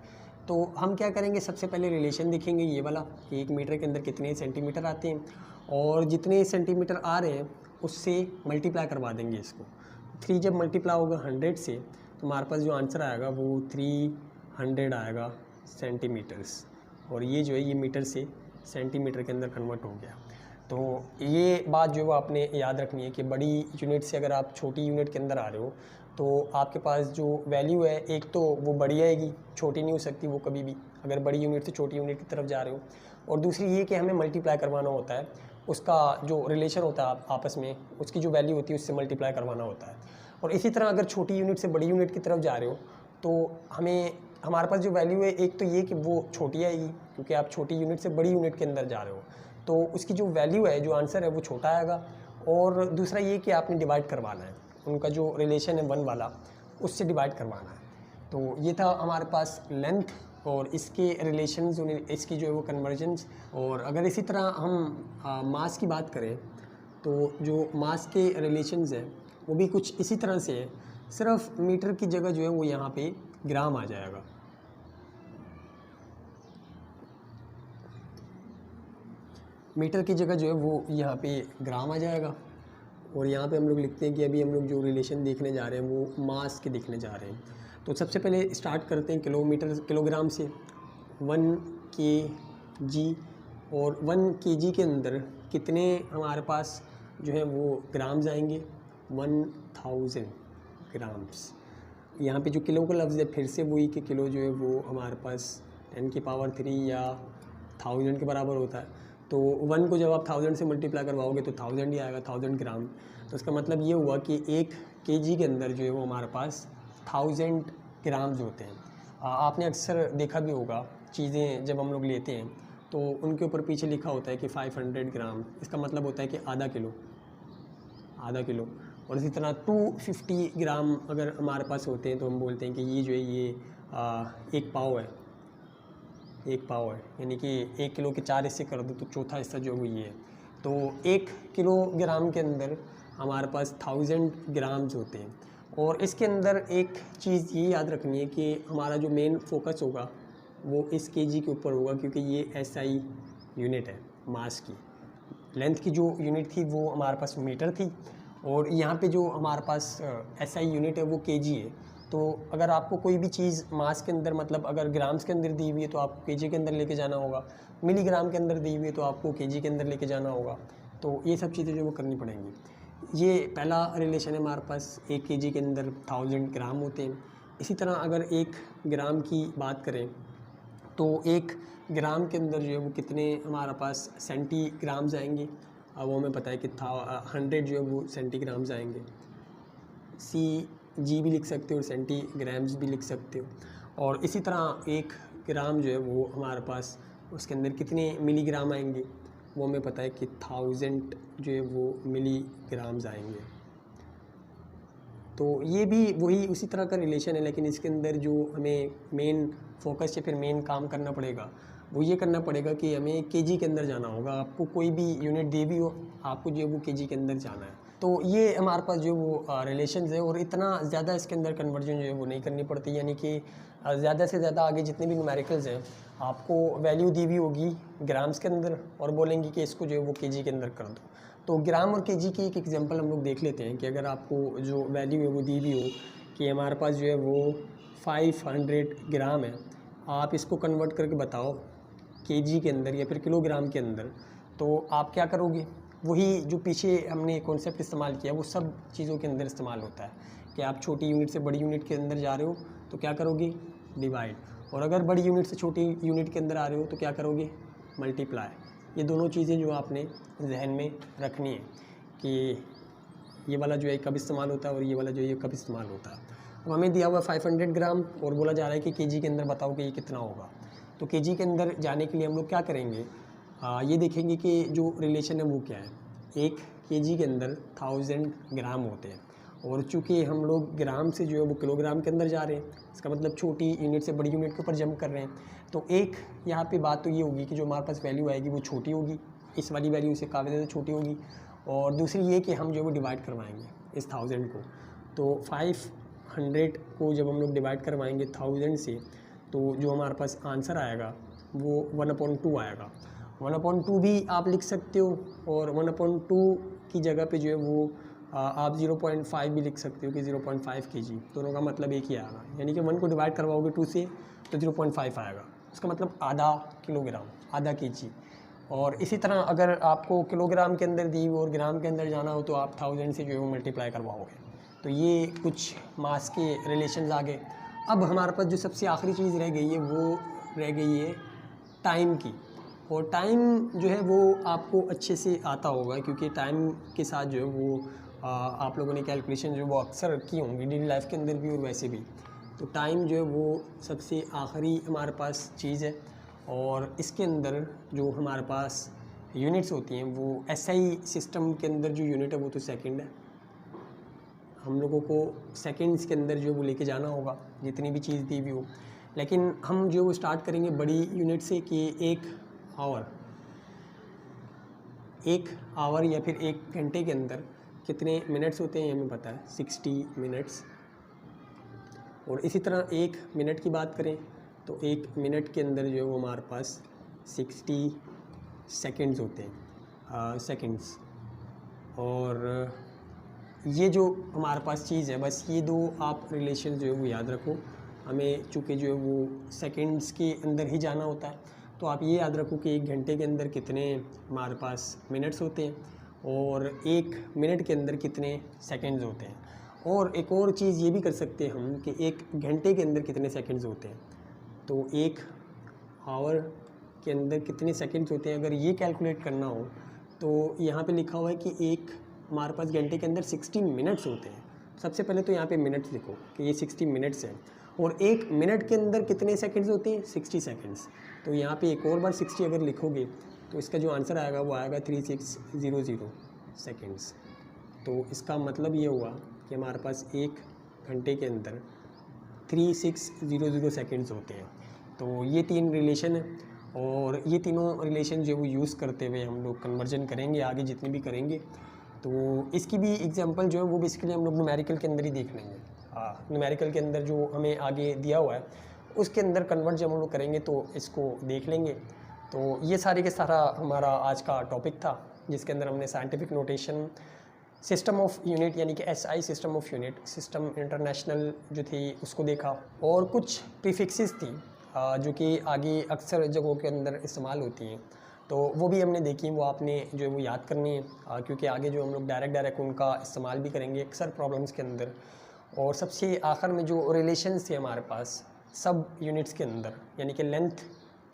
Speaker 1: तो हम क्या करेंगे, सबसे पहले रिलेशन देखेंगे ये वाला कि 1 मीटर के अंदर कितने सेंटीमीटर आते हैं, और जितने सेंटीमीटर आ रहे हैं उससे मल्टीप्लाई करवा देंगे इसको। 3 जब मल्टीप्लाई होगा 100 से, तो हमारे पास जो आंसर आएगा वो 300 आएगा सेंटीमीटर्स। और ये जो है ये मीटर से सेंटीमीटर के अंदर कन्वर्ट हो गया। तो ये बात जो है वो आपने याद रखनी है कि बड़ी यूनिट से अगर आप छोटी यूनिट के अंदर आ रहे हो तो आपके पास जो वैल्यू है एक तो वो बड़ी आएगी, छोटी नहीं हो सकती वो कभी भी, अगर बड़ी यूनिट से छोटी यूनिट की तरफ जा रहे हो। और दूसरी ये कि हमें मल्टीप्लाई करवाना होता है, उसका जो रिलेशन होता है आपस में, उसकी जो वैल्यू होती है उससे मल्टीप्लाई करवाना होता है। और इसी तरह अगर छोटी यूनिट से बड़ी यूनिट की तरफ जा रहे हो तो हमारे पास जो वैल्यू है एक तो ये कि वो छोटी आएगी क्योंकि आप छोटी यूनिट से बड़ी यूनिट के अंदर जा रहे हो, तो उसकी जो वैल्यू है, जो आंसर है वो छोटा आएगा। और दूसरा ये कि आपने डिवाइड करवाना है, उनका जो रिलेशन है 1 वाला, उससे डिवाइड करवाना है। तो ये था हमारे पास लेंथ और इसके रिलेशंस, इसकी जो है वो कन्वर्जेंस। और अगर इसी तरह हम मास की बात करें तो जो मास के रिलेशंस हैं वो भी कुछ इसी तरह से है, सिर्फ मीटर की जगह जो है वो यहाँ पे ग्राम आ जाएगा। मीटर की जगह जो है वो यहाँ पे ग्राम आ जाएगा। और यहाँ पे हम लोग लिखते हैं कि अभी हम लोग जो रिलेशन देखने जा रहे हैं वो मास के देखने जा रहे हैं। तो सबसे पहले स्टार्ट करते हैं किलोग्राम से, 1 kg। और 1 kg के अंदर कितने हमारे पास जो है वो ग्राम्स आएंगे, 1000 ग्राम्स। यहाँ पे जो किलो का लफ्ज़ है फिर से वही कि किलो जो है वो हमारे पास 10⁻³ या 1000 के बराबर होता है। तो 1 को जब आप 1000 से मल्टीप्लाई करवाओगे तो 1000 ही आएगा, 1000 ग्राम। तो इसका मतलब ये हुआ कि 1 kg के अंदर जो है वो हमारे पास 1000 ग्राम्स होते हैं। आपने अक्सर देखा भी होगा, चीज़ें जब हम लोग लेते हैं तो उनके ऊपर पीछे लिखा होता है कि 500 ग्राम, इसका मतलब होता है कि आधा किलो। और इसी तरह 250 ग्राम अगर हमारे पास होते हैं तो हम बोलते हैं कि ये जो है ये 1 पाव है, यानी कि 1 किलो के 4 हिस्से कर दो तो चौथा हिस्सा जो है वो ये है। तो 1 किलोग्राम के अंदर हमारे पास 1000 ग्राम्स होते हैं। और इसके अंदर एक चीज़ ये याद रखनी है कि हमारा जो मेन फोकस होगा वो इस केजी के ऊपर होगा, क्योंकि ये एसआई यूनिट है मास की। लेंथ की जो यूनिट थी वो हमारे पास मीटर थी, और यहाँ पे जो हमारे पास एसआई यूनिट है वो केजी है। तो अगर आपको कोई भी चीज़ मास के अंदर, मतलब अगर ग्राम्स के अंदर दी हुई है तो आपको केजी के अंदर लेके जाना होगा, मिलीग्राम के अंदर दी हुई है तो आपको केजी के अंदर लेके जाना होगा। तो ये सब चीज़ें जो वो करनी पड़ेंगी। ये पहला रिलेशन है हमारे पास, 1 केजी के अंदर 1000 ग्राम होते हैं। इसी तरह अगर 1 ग्राम की बात करें तो 1 ग्राम के अंदर जो है वो कितने हमारे पास सेंटीग्राम्स आएंगे। अब वो हमें पता है कि 100 जो है वो सेंटीग्राम्स आएंगे। CG भी लिख सकते हो और सेंटीग्राम्स भी लिख सकते हो। और इसी तरह 1 ग्राम जो है वो हमारे पास, उसके अंदर कितने मिलीग्राम आएंगे, वो हमें पता है कि 1000 जो है वो मिलीग्राम्स आएंगे। तो ये भी वही उसी तरह का रिलेशन है, लेकिन इसके अंदर जो हमें मेन फोकस या फिर मेन काम करना पड़ेगा वो ये करना पड़ेगा कि हमें केजी के अंदर जाना होगा। आपको कोई भी यूनिट दे भी हो, आपको जो है वो केजी के अंदर जाना है। तो ये हमारे पास जो वो रिलेशंस है, और इतना ज़्यादा इसके अंदर कन्वर्जन जो है वो नहीं करनी पड़ती, यानी कि ज़्यादा से ज़्यादा आगे जितने भी न्यूमेरिकल्स हैं आपको वैल्यू दी हुई होगी ग्राम्स के अंदर, और बोलेंगे कि इसको जो है वो केजी के अंदर कर दो। तो ग्राम और केजी की एक एग्जांपल हम लोग देख लेते हैं कि अगर आपको जो वैल्यू है वो दी हुई हो कि हमारे पास जो है वो 500 ग्राम है, आप इसको कन्वर्ट करके बताओ केजी के अंदर या फिर किलोग्राम के अंदर, तो आप क्या करोगे? वही जो पीछे हमने कॉन्सेप्ट इस्तेमाल किया वो सब चीज़ों के अंदर इस्तेमाल होता है कि आप छोटी यूनिट से बड़ी यूनिट के अंदर जा रहे हो तो क्या करोगे? डिवाइड। और अगर बड़ी यूनिट से छोटी यूनिट के अंदर आ रहे हो तो क्या करोगे? मल्टीप्लाई। ये दोनों चीज़ें जो आपने जहन में रखनी है कि ये वाला जो है कब इस्तेमाल होता है और ये वाला जो है कब इस्तेमाल होता है। अब हमें दिया हुआ 500 ग्राम और बोला जा रहा है कि केजी के अंदर बताओ कि ये कितना होगा। तो केजी के अंदर जाने के लिए हम लोग क्या करेंगे? ये देखेंगे कि जो रिलेशन है वो क्या है। 1 केजी के अंदर 1000 ग्राम होते हैं, और चूँकि हम लोग ग्राम से जो है वो किलोग्राम के अंदर जा रहे हैं, इसका मतलब छोटी यूनिट से बड़ी यूनिट के ऊपर जंप कर रहे हैं। तो एक यहाँ पे बात तो ये होगी कि जो हमारे पास वैल्यू आएगी वो छोटी होगी, इस वाली वैल्यू से काफ़ी ज़्यादा छोटी होगी। और दूसरी ये कि हम जो है वो डिवाइड करवाएंगे इस 1000 को। तो 500 को जब हम लोग डिवाइड करवाएंगे 1000 से, तो जो हमारे पास आंसर आएगा वो 1/2 आएगा। 1/2 भी आप लिख सकते हो, और 1/2 की जगह पे जो है वो आप 0.5 भी लिख सकते हो कि 0.5 kg, दोनों का मतलब एक ही आएगा। यानी कि 1 को डिवाइड करवाओगे 2 से तो 0.5 आएगा, उसका मतलब आधा किलोग्राम, आधा kg। और इसी तरह अगर आपको किलोग्राम के अंदर दी और ग्राम के अंदर जाना हो तो आप 1000 से जो है वो मल्टीप्लाई करवाओगे। तो ये कुछ मास के रिलेशंस आ गए। अब हमारे पास जो सबसे आखिरी चीज़ रह गई है वो रह गई है टाइम की। और टाइम जो है वो आपको अच्छे से आता होगा, क्योंकि टाइम के साथ जो है वो आप लोगों ने कैलकुलेशन जो वो अक्सर की होंगी डेली लाइफ के अंदर भी और वैसे भी। तो टाइम जो है वो सबसे आखिरी हमारे पास चीज़ है। और इसके अंदर जो हमारे पास यूनिट्स होती हैं वो एसआई सिस्टम के अंदर जो यूनिट है वो तो सेकंड है। हम लोगों को सेकंड्स के अंदर जो वो लेके जाना होगा जितनी भी चीज़ दी हुई हो। लेकिन हम जो वो स्टार्ट करेंगे बड़ी यूनिट से कि एक आवर या फिर 1 घंटे के अंदर कितने मिनट्स होते हैं ये हमें पता है, 60 मिनट्स। और इसी तरह 1 मिनट की बात करें तो 1 मिनट के अंदर जो है वो हमारे पास 60 सेकंड्स होते हैं, सेकंड्स। और ये जो हमारे पास चीज़ है, बस ये दो आप रिलेशन जो है वो याद रखो। हमें चूँकि जो है वो सेकंड्स के अंदर ही जाना होता है, तो आप ये याद रखो कि 1 घंटे के अंदर कितने हमारे पास मिनट्स होते हैं और 1 मिनट के अंदर कितने सेकंड्स होते हैं। और एक और चीज़ ये भी कर सकते हैं हम कि 1 घंटे के अंदर कितने सेकंड्स होते हैं। तो 1 आवर के अंदर कितने सेकंड्स होते हैं, अगर ये कैलकुलेट करना हो तो यहाँ पे लिखा हुआ है कि एक हमारे पास घंटे के अंदर 60 मिनट्स होते हैं। सबसे पहले तो यहाँ पे मिनट्स लिखो कि ये 60 मिनट्स हैं। और 1 मिनट के अंदर कितने सेकंड्स होते हैं, 60 सेकंड्स। तो यहाँ पे एक और बार 60 अगर लिखोगे तो इसका जो आंसर आएगा वो आएगा 3600 सेकंड्स। तो इसका मतलब ये हुआ कि हमारे पास 1 घंटे के अंदर 3600 सेकंड्स होते हैं। तो ये 3 रिलेशन है और ये तीनों रिलेशन जो वो यूज़ करते हुए हम लोग कन्वर्जन करेंगे आगे जितने भी करेंगे। तो इसकी भी एग्जांपल जो है वो बेसिकली हम लोग न्यूमेरिकल के अंदर ही देख लेंगे। न्यूमेरिकल के अंदर जो हमें आगे दिया हुआ है उसके अंदर कन्वर्ट जब हम लोग करेंगे तो इसको देख लेंगे। तो ये सारे के सारा हमारा आज का टॉपिक था, जिसके अंदर हमने scientific notation, system of unit यानी कि SI system of unit, system international जो थी उसको देखा, और कुछ प्रीफिक्सेस थी जो कि आगे अक्सर जगहों के अंदर इस्तेमाल होती हैं, तो वो भी हमने देखी। वो आपने जो है वो याद करनी है, क्योंकि आगे जो हम लोग डायरेक्ट उनका इस्तेमाल भी करेंगे अक्सर प्रॉब्लम्स के अंदर। और सबसे आखिर में जो रिलेशंस थे हमारे पास सब यूनिट्स के अंदर, यानी कि लेंथ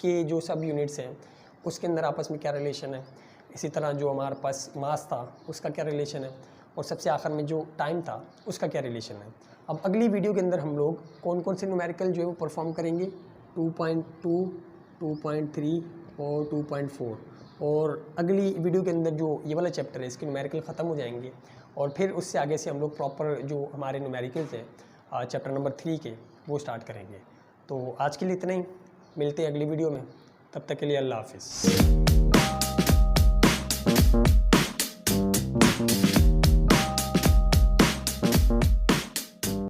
Speaker 1: के जो सब यूनिट्स हैं उसके अंदर आपस में क्या रिलेशन है, इसी तरह जो हमारे पास मास था उसका क्या रिलेशन है, और सबसे आखिर में जो टाइम था उसका क्या रिलेशन है। अब अगली वीडियो के अंदर हम लोग कौन कौन से न्यूमेरिकल जो है वो परफॉर्म करेंगे, 2.2, 2.3 और 2.4। और अगली वीडियो के अंदर जो ये वाला चैप्टर है इसके न्यूमेरिकल ख़त्म हो जाएंगे और फिर उससे आगे से हम लोग प्रॉपर जो हमारे न्यूमेरिकल्स हैं चैप्टर नंबर 3 के वो स्टार्ट करेंगे। तो आज के लिए इतना ही, मिलते हैं अगली वीडियो में, तब तक के लिए अल्लाह हाफिज़।